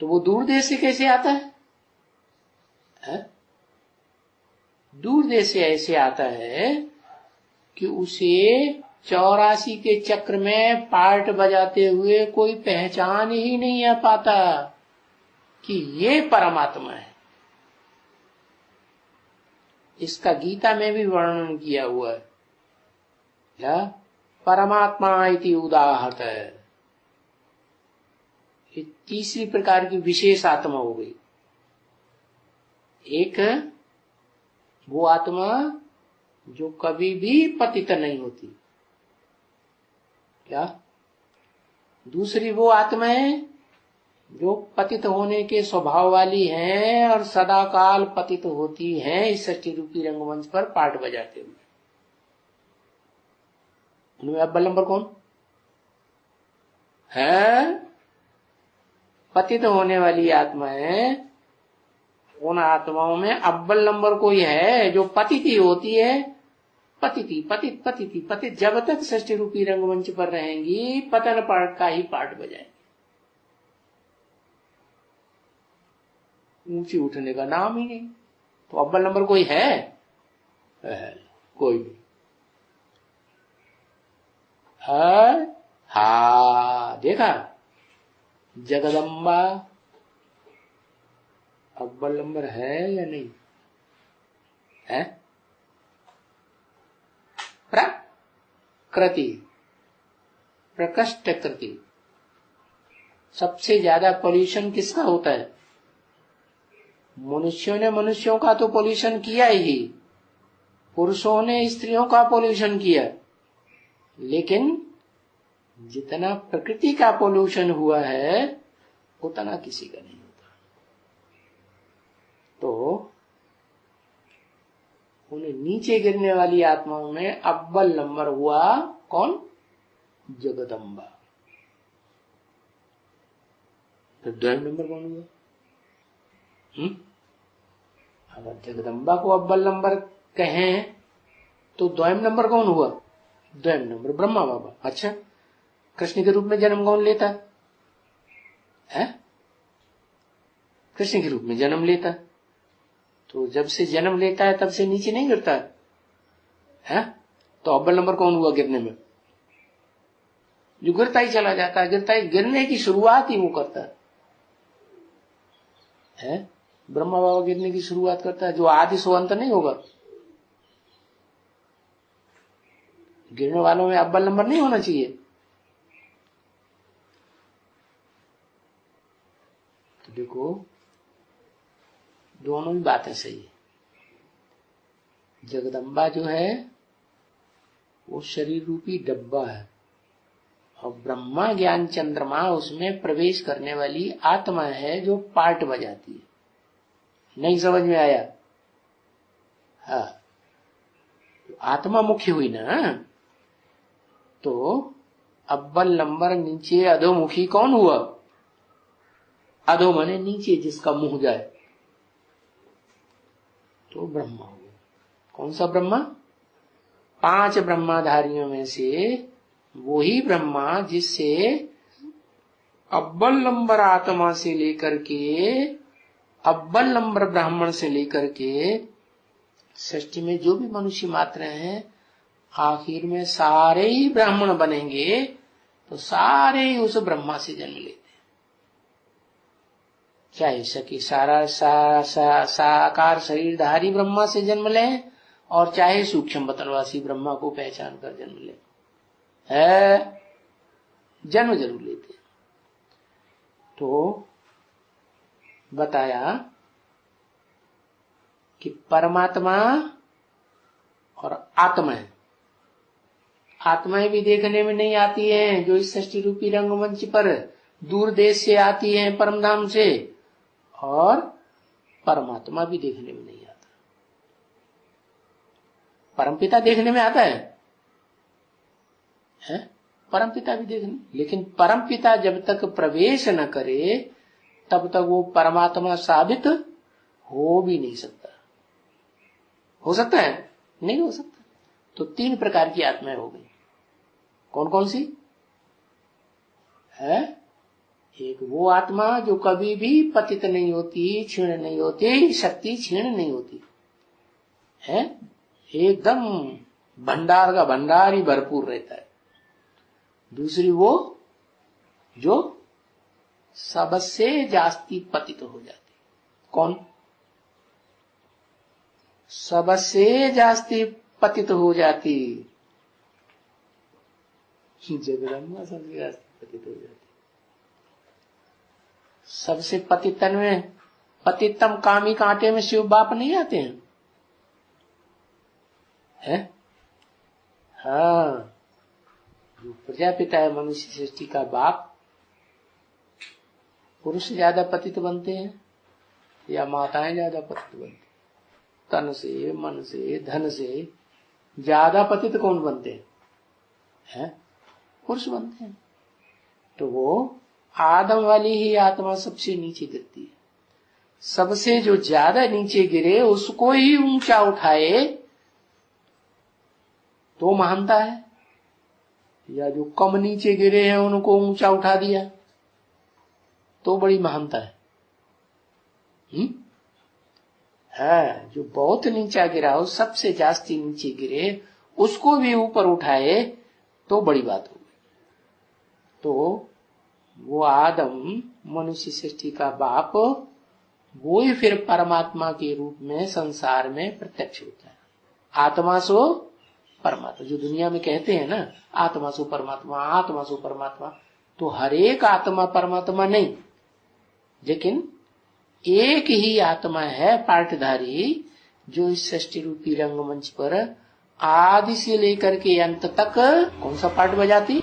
तो वो दूर देश से कैसे आता है? दूर देश से ऐसे आता है कि उसे 84 के चक्र में पार्ट बजाते हुए कोई पहचान ही नहीं आ पाता कि ये परमात्मा है। इसका गीता में भी वर्णन किया हुआ है, क्या? परमात्मा इति उदाहत है। ये तीसरी प्रकार की विशेष आत्मा हो गई। एक वो आत्मा जो कभी भी पतित नहीं होती, क्या? दूसरी वो आत्माएं जो पतित होने के स्वभाव वाली हैं और सदा काल पतित होती हैं इस सृष्टि रूपी रंगमंच पर पार्ट बजाते हुए। उनमें अव्वल नंबर कौन है? पतित होने वाली आत्माएं, उन आत्माओं में अव्वल नंबर कोई है जो पतिती होती है। पतिती पतित पतिती पतित जब तक सृष्टि रूपी रंगमंच पर रहेंगी, पतन पार्ट का ही पार्ट बजाएंगे, ऊंची उठने का नाम ही नहीं। तो अव्वल नंबर कोई है? कोई नहीं। हा, देखा, जगदम्बा अव्वल नंबर है या नहीं है? प्रकृति, प्रकृष्ट कृति। सबसे ज्यादा पोल्यूशन किसका होता है? मनुष्यों ने मनुष्यों का तो पोल्यूशन किया ही, पुरुषों ने स्त्रियों का पोल्यूशन किया, लेकिन जितना प्रकृति का पोल्यूशन हुआ है उतना किसी का नहीं होता। तो उन्हें नीचे गिरने वाली आत्माओं में अव्वल नंबर हुआ कौन? जगदम्बा। तो द्वैम नंबर कौन हुआ? अगर जगदम्बा को अव्वल नंबर कहें तो द्वैम नंबर कौन हुआ? द्वैम नंबर ब्रह्मा बाबा। अच्छा, कृष्ण के रूप में जन्म कौन लेता है? कृष्ण के रूप में जन्म लेता, तो जब से जन्म लेता है तब से नीचे नहीं गिरता है? तो अव्वल नंबर कौन हुआ गिरने में? जो गिरता ही चला जाता है, गिरता ही, गिरने की शुरुआत ही वो करता है। ब्रह्मा बाबा गिरने की शुरुआत करता है, जो आदि सो अंत नहीं होगा। गिरने वालों में अव्वल नंबर नहीं होना चाहिए। तो देखो, दोनों ही बातें सही है। जगदम्बा जो है वो शरीर रूपी डब्बा है, और ब्रह्मा ज्ञान चंद्रमा उसमें प्रवेश करने वाली आत्मा है जो पार्ट बजाती है। नहीं समझ में आया? हाँ, तो आत्मा मुख्य हुई ना, तो अव्वल नंबर नीचे अधोमुखी कौन हुआ? अधो माने नीचे, जिसका मुंह जाए, तो ब्रह्मा हुआ। कौन सा ब्रह्मा? 5 ब्रह्माधारियों में से वही ब्रह्मा जिससे अव्वल नंबर आत्मा से लेकर के अव्वल नंबर ब्राह्मण से लेकर के सृष्टि में जो भी मनुष्य मात्र हैं, आखिर में सारे ही ब्राह्मण बनेंगे, तो सारे ही उस ब्रह्मा से जन्म लेते हैं। चाहे सकी सारा साकार शरीरधारी ब्रह्मा से जन्म लें, और चाहे सूक्ष्म बतनवासी ब्रह्मा को पहचान कर जन्म लें, है जन्म जरूर लेते हैं। तो बताया कि परमात्मा और आत्माएं, आत्माएं भी देखने में नहीं आती हैं, जो इस सृष्टि रूपी रंगमंच पर दूर देश से आती हैं, परमधाम से, और परमात्मा भी देखने में नहीं आता। परमपिता देखने में आता है? परमपिता भी देखने, लेकिन परमपिता जब तक प्रवेश न करे तब तक वो परमात्मा साबित हो भी नहीं सकता। हो सकता है? नहीं हो सकता। तो 3 प्रकार की आत्माएं हो गई। कौन कौन सी है? एक वो आत्मा जो कभी भी पतित नहीं होती, क्षीण नहीं होती, शक्ति क्षीण नहीं होती है, एकदम भंडार का भंडार ही भरपूर रहता है। दूसरी वो जो सबसे जास्ती पतित हो जाती। कौन? सबसे जास्ती पतित हो जाती जगदम्बा, सबसे जास्ती पतित हो जाती। सबसे पतितन में पतितम कामी कांटे में शिव बाप नहीं आते हैं? हाँ, जो प्रजापिता है मनुष्य सृष्टि का बाप, पुरुष ज्यादा पतित बनते हैं या माताएं ज्यादा पतित बनती? तन से, मन से, धन से ज्यादा पतित कौन बनते हैं? पुरुष बनते हैं। तो वो आदम वाली ही आत्मा सबसे नीचे गिरती है। सबसे जो ज्यादा नीचे गिरे उसको ही ऊंचा उठाए तो महानता है, या जो कम नीचे गिरे हैं उनको ऊंचा उठा दिया तो बड़ी महानता है? है, जो बहुत नीचा गिरा हो, सबसे जास्ती नीचे गिरे, उसको भी ऊपर उठाए तो बड़ी बात होगी। तो वो आदम मनुष्य सृष्टि का बाप, वो ही फिर परमात्मा के रूप में संसार में प्रत्यक्ष होता है। आत्मा सो परमात्मा, जो दुनिया में कहते हैं ना, आत्मा सो परमात्मा, आत्मा सो परमात्मा, तो हर एक आत्मा परमात्मा नहीं, लेकिन एक ही आत्मा है पार्टधारी, जो इस सृष्टि रूपी रंगमंच पर आदि से लेकर के अंत तक कौन सा पार्ट बजाती?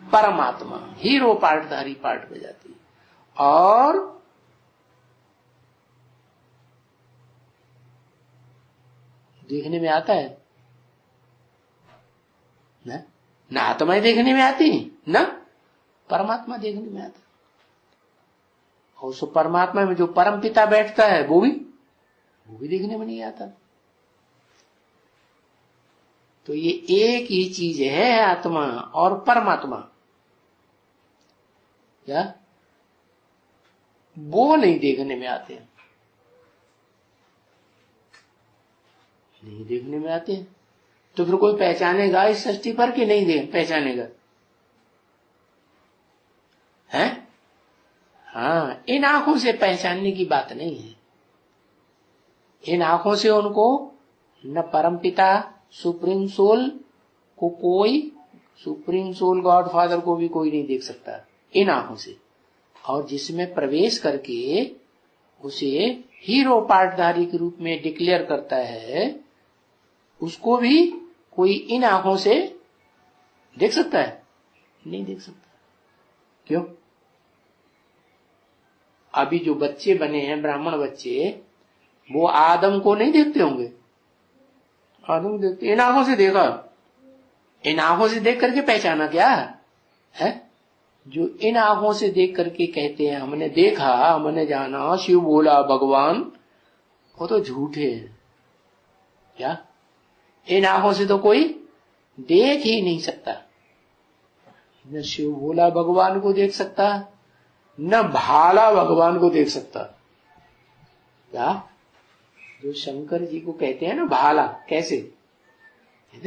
परमात्मा, हीरो पार्टधारी पार्ट बजाती। और देखने में आता है ना आत्माएं देखने में आती ना परमात्मा देखने में आता। और उस परमात्मा में जो परम पिता बैठता है वो भी देखने में नहीं आता। तो ये एक ही चीज है, आत्मा और परमात्मा। क्या वो नहीं देखने में आते हैं? नहीं देखने में आते हैं। तो फिर कोई पहचानेगा इस सृष्टि पर कि नहीं पहचानेगा? है? हाँ, इन आंखों से पहचानने की बात नहीं है। इन आंखों से उनको न परमपिता सुप्रीम सोल को कोई, सुप्रीम सोल गॉड फादर को भी कोई नहीं देख सकता इन आंखों से। और जिसमें प्रवेश करके उसे हीरो पार्टधारी के रूप में डिक्लेयर करता है, उसको भी कोई इन आंखों से देख सकता है? नहीं देख सकता। क्यों? अभी जो बच्चे बने हैं, ब्राह्मण बच्चे, वो आदम को नहीं देखते होंगे? आदम देखते, इन आंखों से देखा, इन आंखों से देख करके पहचाना क्या है? जो इन आंखों से देख करके कहते हैं हमने देखा, हमने जाना, शिव बोला, भगवान, वो तो झूठे हैं। क्या? इन आंखों से तो कोई देख ही नहीं सकता। न शिव बोला भगवान को देख सकता, न भाला भगवान को देख सकता। क्या? जो शंकर जी को कहते हैं ना भाला, कैसे?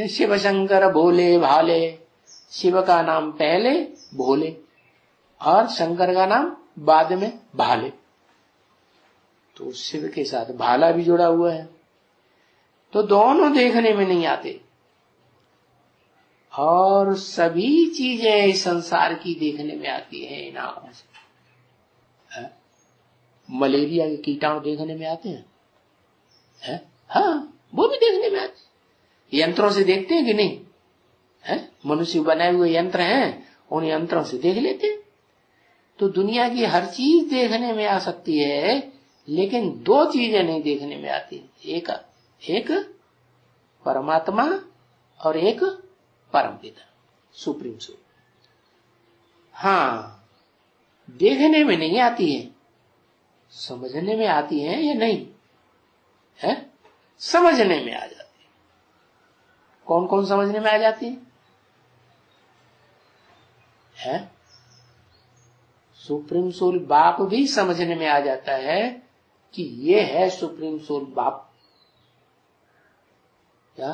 शिव शंकर भोले भाले, शिव का नाम पहले भोले और शंकर का नाम बाद में भाले। तो शिव के साथ भाला भी जुड़ा हुआ है। तो दोनों देखने में नहीं आते। और सभी चीजें इस संसार की देखने में आती है इन आंखों से। मलेरिया के कीटाणु देखने में आते हैं? हाँ, वो भी देखने में आते। यंत्रों से देखते हैं कि नहीं? है? मनुष्य बनाए हुए यंत्र हैं, उन यंत्रों से देख लेते हैं। तो दुनिया की हर चीज देखने में आ सकती है, लेकिन दो चीजें नहीं देखने में आती। एक परमात्मा और एक परमपिता सुप्रीम सोल। हाँ, देखने में नहीं आती है, समझने में आती है या नहीं है? समझने में आ जाती है। कौन कौन समझने में आ जाती है? सुप्रीम सोल बाप भी समझने में आ जाता है कि ये है सुप्रीम सोल बाप। क्या?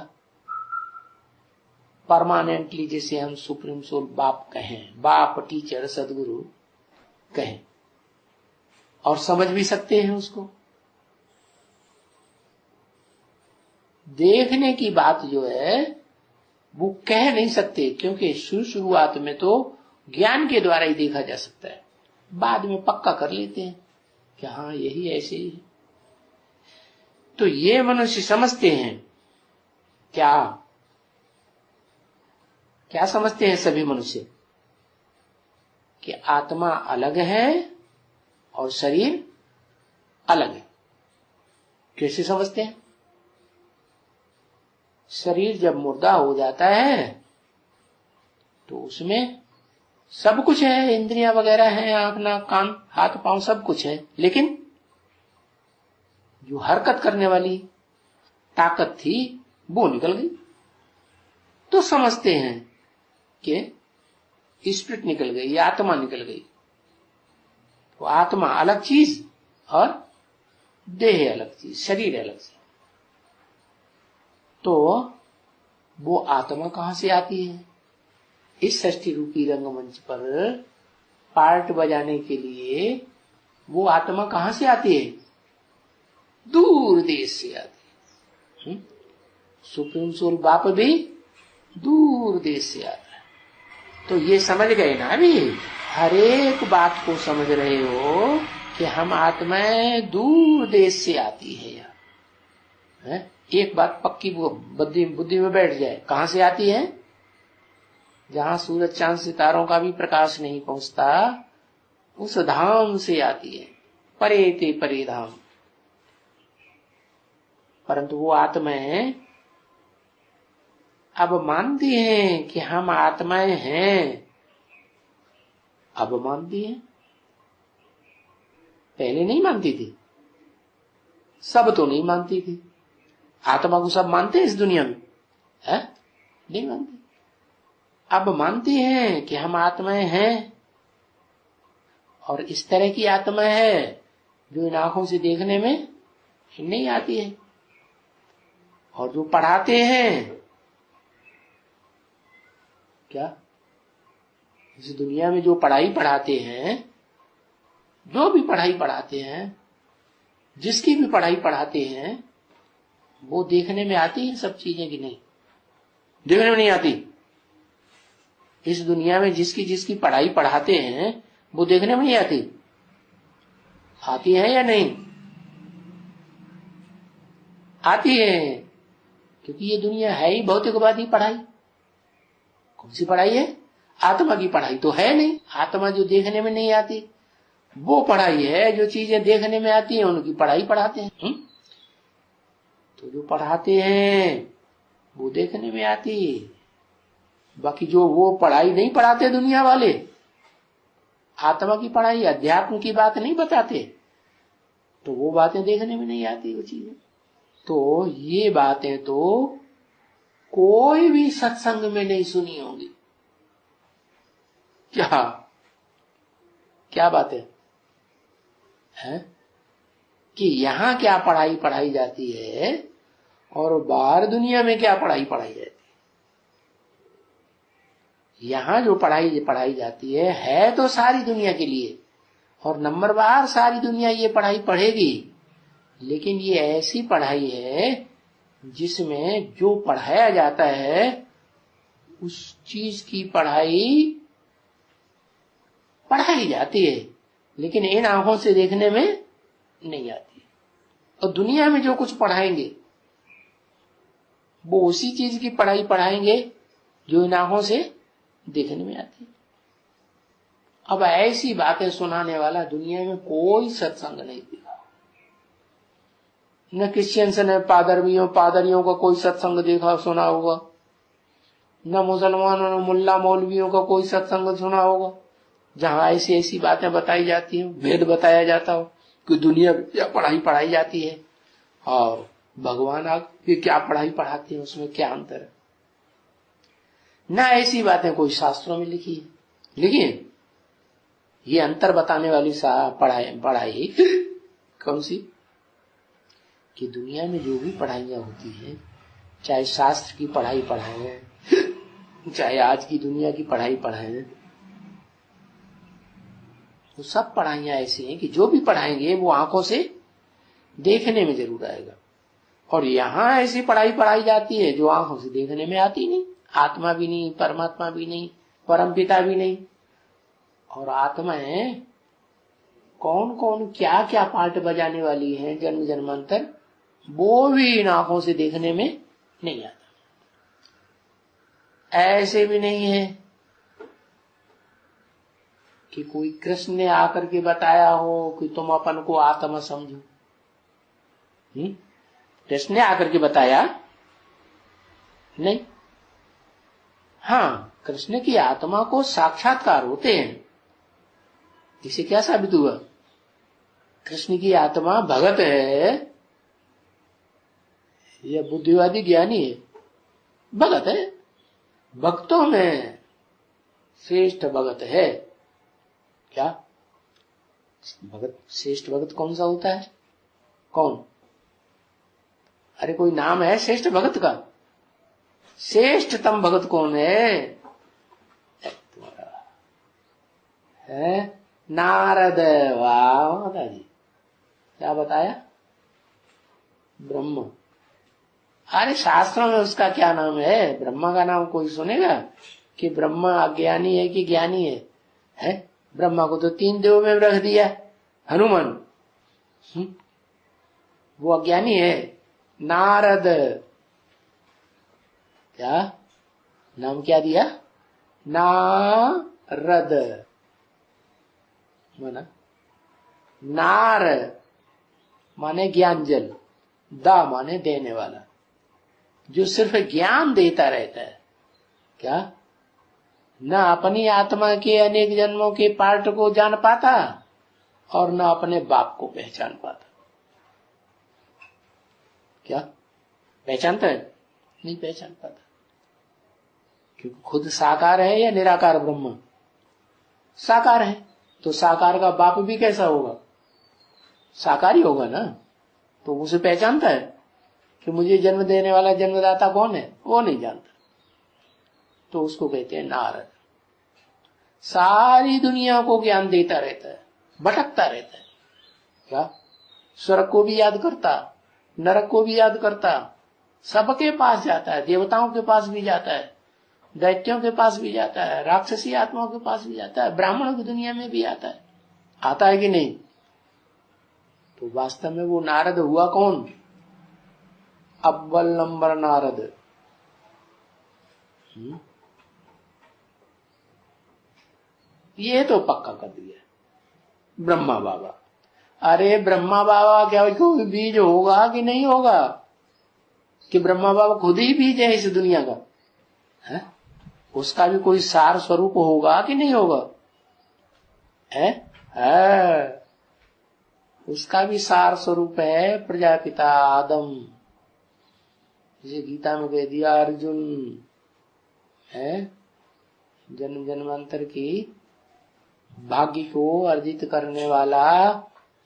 परमानेंटली जिसे हम सुप्रीम सोल बाप कहें, बाप टीचर सदगुरु कहें, और समझ भी सकते हैं उसको। देखने की बात जो है वो कह नहीं सकते, क्योंकि शुरुआत में तो ज्ञान के द्वारा ही देखा जा सकता है, बाद में पक्का कर लेते हैं कि हाँ यही ऐसे ही है। तो ये मनुष्य समझते हैं। क्या समझते हैं सभी मनुष्य? कि आत्मा अलग है और शरीर अलग है। कैसे समझते हैं? शरीर जब मुर्दा हो जाता है तो उसमें सब कुछ है, इंद्रियां वगैरह हैं, आंख नाक कान हाथ पांव सब कुछ है, लेकिन जो हरकत करने वाली ताकत थी वो निकल गई। तो समझते हैं कि स्पिरिट निकल गई, आत्मा निकल गई। तो आत्मा अलग चीज और देह अलग चीज, शरीर अलग चीज। तो वो आत्मा कहां से आती है? इस सृष्टि रूपी रंगमंच पर पार्ट बजाने के लिए वो आत्मा कहां से आती है? दूर देश से आती है। सुप्रीम सोल बाप भी दूर देश से आता है। तो ये समझ गए ना अभी? हर एक बात को समझ रहे हो कि हम आत्माएं दूर देश से आती है यहाँ। एक बात पक्की बुद्धि में बैठ जाए, कहां से आती है? जहां सूरज चांद सितारों का भी प्रकाश नहीं पहुंचता, उस धाम से आती है, परे ते परे धाम। परंतु वो आत्माएं अब मानती हैं कि हम आत्माएं हैं। अब मानती हैं, पहले नहीं मानती थी। सब तो नहीं मानती थी। आत्मा को सब मानते हैं इस दुनिया में? है? नहीं मानते। अब मानती हैं कि हम आत्माएं हैं, और इस तरह की आत्मा है जो इन आंखों से देखने में नहीं आती है। और जो पढ़ाते हैं, क्या इस दुनिया में जो पढ़ाई पढ़ाते हैं, जो भी पढ़ाई पढ़ाते हैं, जिसकी भी पढ़ाई पढ़ाते हैं, वो देखने में आती है सब चीजें कि नहीं? देखने में नहीं आती। इस दुनिया में जिसकी जिसकी पढ़ाई पढ़ाते हैं वो देखने में नहीं आती। आती है या नहीं? आती है, क्योंकि ये दुनिया है ही भौतिकवादी पढ़ाई। कौन सी पढ़ाई है? आत्मा की पढ़ाई तो है नहीं। आत्मा जो देखने में नहीं आती वो पढ़ाई है। जो चीजें देखने में आती हैं उनकी पढ़ाई पढ़ाते हैं। तो जो पढ़ाते हैं वो देखने में आती, बाकी जो वो पढ़ाई नहीं पढ़ाते दुनिया वाले, आत्मा की पढ़ाई, अध्यात्म की बात नहीं बताते, तो वो बातें देखने में नहीं आती वो चीजें। तो ये बातें तो कोई भी सत्संग में नहीं सुनी होंगी। क्या बात है? कि यहां क्या पढ़ाई पढ़ाई जाती है और बाहर दुनिया में क्या पढ़ाई पढ़ाई जाती है। यहां जो पढ़ाई पढ़ाई जाती है तो सारी दुनिया के लिए, और नंबर बार सारी दुनिया ये पढ़ाई पढ़ेगी। लेकिन ये ऐसी पढ़ाई है जिसमें जो पढ़ाया जाता है उस चीज की पढ़ाई पढ़ाई जाती है, लेकिन इन आंखों से देखने में नहीं आती। और दुनिया में जो कुछ पढ़ाएंगे वो उसी चीज की पढ़ाई पढ़ाएंगे जो इन आंखों से देखने में आती। अब ऐसी बातें सुनाने वाला दुनिया में कोई सत्संग नहीं दिखा। न क्रिश्चियंस ने पादरियों का कोई सत्संग देखा सुना होगा, न मुसलमानों ने मुल्ला मौलवियों का कोई सत्संग सुना होगा जहां ऐसी ऐसी बातें बताई जाती हो, भेद बताया जाता हो कि दुनिया में क्या पढ़ाई पढ़ाई जाती है और भगवान आगे क्या पढ़ाई पढ़ाते हैं, उसमें क्या अंतर है। ना ऐसी बातें कोई शास्त्रों में लिखी है। लेकिन ये अंतर बताने वाली पढ़ाई कौन सी? कि दुनिया में जो भी पढ़ाइयां होती हैं, चाहे शास्त्र की पढ़ाई पढ़ाएं, चाहे आज की दुनिया की पढ़ाई पढ़ाएं, तो सब पढ़ाइयां ऐसी हैं कि जो भी पढ़ाएंगे वो आंखों से देखने में जरूर आएगा। और यहां ऐसी पढ़ाई पढ़ाई जाती है जो आंखों से देखने में आती नहीं। आत्मा भी नहीं, परमात्मा भी नहीं, परमपिता भी नहीं। और आत्माएं कौन कौन क्या क्या पार्ट बजाने वाली हैं जन्म जन्मांतर, वो भी इन आंखों से देखने में नहीं आता। ऐसे भी नहीं है कि कोई कृष्ण ने आकर के बताया हो कि तुम अपन को आत्मा समझो। कृष्ण ने आकर के बताया नहीं। हाँ, कृष्ण की आत्मा को साक्षात्कार होते हैं। इसे क्या साबित हुआ? कृष्ण की आत्मा भगत है या बुद्धिवादी ज्ञानी है? भगत है। भक्तों में श्रेष्ठ भगत है। क्या भगत? श्रेष्ठ भगत कौन सा होता है? कौन? अरे कोई नाम है श्रेष्ठ भगत का? श्रेष्ठतम भगत कौन है? तुम्हारा है नारद। वाह माता जी, क्या बताया? ब्रह्म। अरे शास्त्रों में उसका क्या नाम है? ब्रह्मा का नाम कोई सुनेगा कि ब्रह्मा अज्ञानी है कि ज्ञानी है? ब्रह्मा को तो 3 देवों में रख दिया। हनुमान वो अज्ञानी है। नारद, क्या नाम क्या दिया? नारद माना नार माने ज्ञान जल, दा माने देने वाला, जो सिर्फ ज्ञान देता रहता है। क्या? न अपनी आत्मा के अनेक जन्मों के पार्ट को जान पाता और न अपने बाप को पहचान पाता। क्या पहचानता है? नहीं पहचान पाता, क्योंकि खुद साकार है या निराकार ब्रह्म? साकार है, तो साकार का बाप भी कैसा होगा? साकार ही होगा ना। तो उसे पहचानता है कि मुझे जन्म देने वाला जन्मदाता कौन है? वो नहीं जानता। तो उसको कहते हैं नारद। सारी दुनिया को ज्ञान देता रहता है, भटकता रहता है। क्या? स्वर्ग को भी याद करता, नरक को भी याद करता, सबके पास जाता है, देवताओं के पास भी जाता है, दैत्यों के पास भी जाता है, राक्षसी आत्माओं के पास भी जाता है, ब्राह्मणों की दुनिया में भी आता है। आता है कि नहीं? तो वास्तव में वो नारद हुआ कौन? अव्वल नंबर नारद। ये तो पक्का कर दिया ब्रह्मा बाबा। अरे ब्रह्मा बाबा क्या कोई बीज होगा कि नहीं होगा? कि ब्रह्मा बाबा खुद ही बीज है इस दुनिया का? है? उसका भी कोई सार स्वरूप होगा कि नहीं होगा? है? उसका भी सार स्वरूप है प्रजापिता आदम। जिसे गीता में कह दिया अर्जुन है, जन्म जन्मांतर की भाग्य को अर्जित करने वाला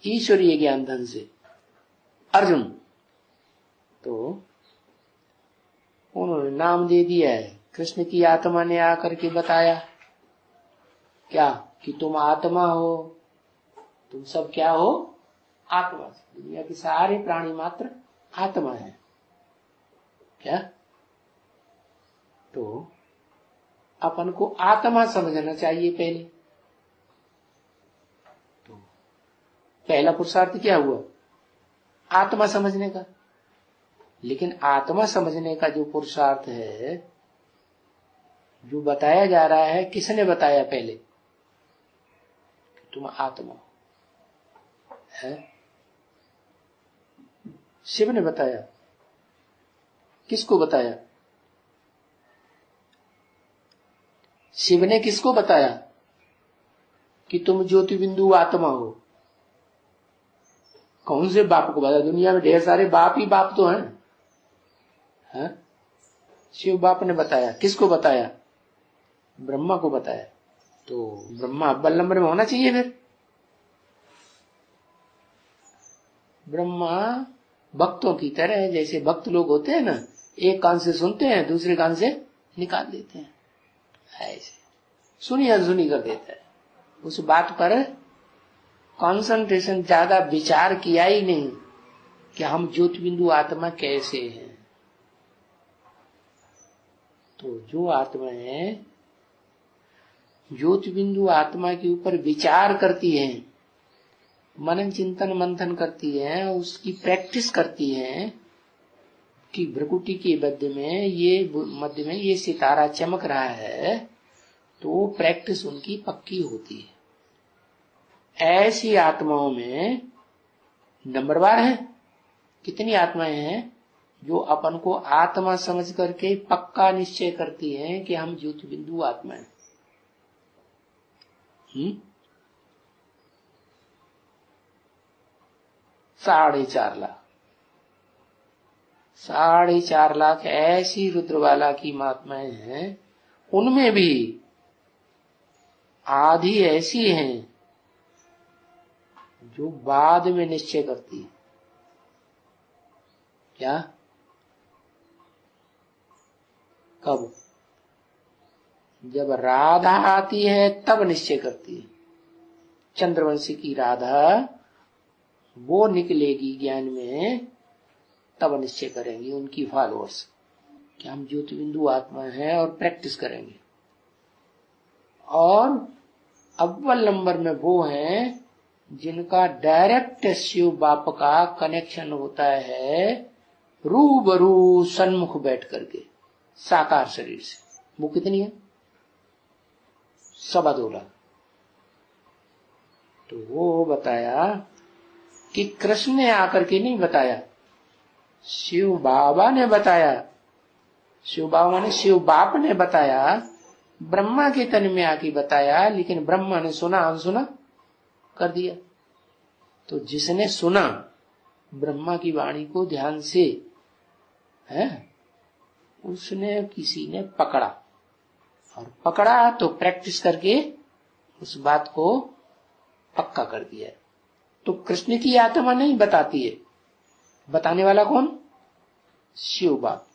ईश्वरीय ज्ञान धन से अर्जुन। तो उन्होंने नाम दे दिया है। कृष्ण की आत्मा ने आकर के बताया क्या? कि तुम आत्मा हो। तुम सब क्या हो? आत्मा। दुनिया के सारे प्राणी मात्र आत्मा है। क्या? तो अपन को आत्मा समझना चाहिए पहले। तो पहला पुरुषार्थ क्या हुआ? आत्मा समझने का। लेकिन आत्मा समझने का जो पुरुषार्थ है, जो बताया जा रहा है, किसने बताया पहले? तुम आत्मा है। शिव ने बताया। किसको बताया? शिव ने किसको बताया कि तुम ज्योति बिंदु आत्मा हो? कौन से बाप को बताया? दुनिया में ढेर सारे बाप ही बाप तो हैं। है? शिव बाप ने बताया। किसको बताया? ब्रह्मा को बताया। तो ब्रह्मा अव्वल नंबर में होना चाहिए। फिर ब्रह्मा भक्तों की तरह, जैसे भक्त लोग होते हैं ना, एक कान से सुनते हैं, दूसरे कान से निकाल देते हैं, ऐसे सुनी अनसुनी कर देता है। उस बात पर कंसंट्रेशन, ज्यादा विचार किया ही नहीं कि हम ज्योति बिंदु आत्मा कैसे हैं। तो जो आत्मा है, ज्योति बिंदु आत्मा के ऊपर विचार करती है, मनन चिंतन मंथन करती है, उसकी प्रैक्टिस करती है कि भ्रकुटी के मध्य में ये सितारा चमक रहा है, तो प्रैक्टिस उनकी पक्की होती है। ऐसी आत्माओं में नंबरवार है। कितनी आत्माएं हैं जो अपन को आत्मा समझ करके पक्का निश्चय करती हैं कि हम ज्योति बिंदु आत्मा है? 4.5 लाख। 4.5 लाख ऐसी रुद्रवाला की महात्माएं हैं। उनमें भी आधी ऐसी हैं जो बाद में निश्चय करती है। क्या? कब? जब राधा आती है तब निश्चय करती है। चंद्रवंशी की राधा वो निकलेगी ज्ञान में, तब निश्चय करेंगी उनकी फॉलोअर्स कि हम ज्योति बिंदु आत्मा है, और प्रैक्टिस करेंगे। और अव्वल नंबर में वो हैं जिनका डायरेक्ट शिव बाप का कनेक्शन होता है रूबरू सन्मुख बैठ करके साकार शरीर से। वो कितनी है? 2.25 लाख। तो वो बताया कि कृष्ण ने आकर के नहीं बताया, शिव बाबा ने बताया। शिव बाबा ने, शिव बाप ने बताया, ब्रह्मा के तन में आके बताया, लेकिन ब्रह्मा ने सुना अनसुना कर दिया। तो जिसने सुना ब्रह्मा की वाणी को ध्यान से, है, उसने किसी ने पकड़ा, और पकड़ा तो प्रैक्टिस करके उस बात को पक्का कर दिया। तो कृष्ण की आत्मा नहीं बताती है, बताने वाला कौन? शिव बाप।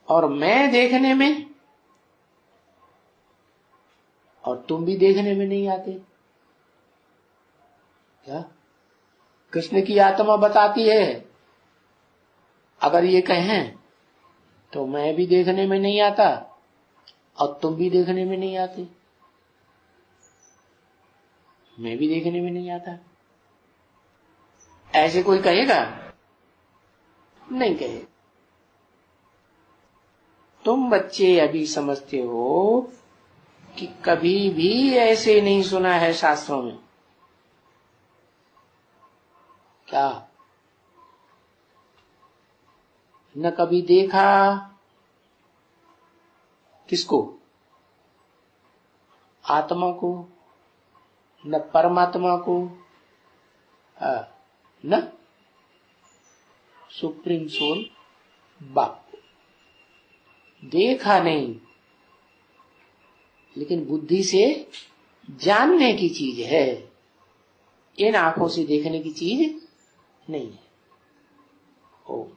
और मैं देखने में और तुम भी देखने में नहीं आते क्या? कृष्ण की आत्मा बताती है। अगर ये कहें तो मैं भी देखने में नहीं आता और तुम भी देखने में नहीं आते, मैं भी देखने में नहीं आता, ऐसे कोई कहेगा? नहीं कहे। तुम बच्चे अभी समझते हो कि कभी भी ऐसे नहीं सुना है शास्त्रों में। क्या? न कभी देखा। किसको? आत्मा को। न परमात्मा को, न सुप्रीम सोल बाप को। देखा नहीं, लेकिन बुद्धि से जानने की चीज है, इन आंखों से देखने की चीज नहीं है। ओम।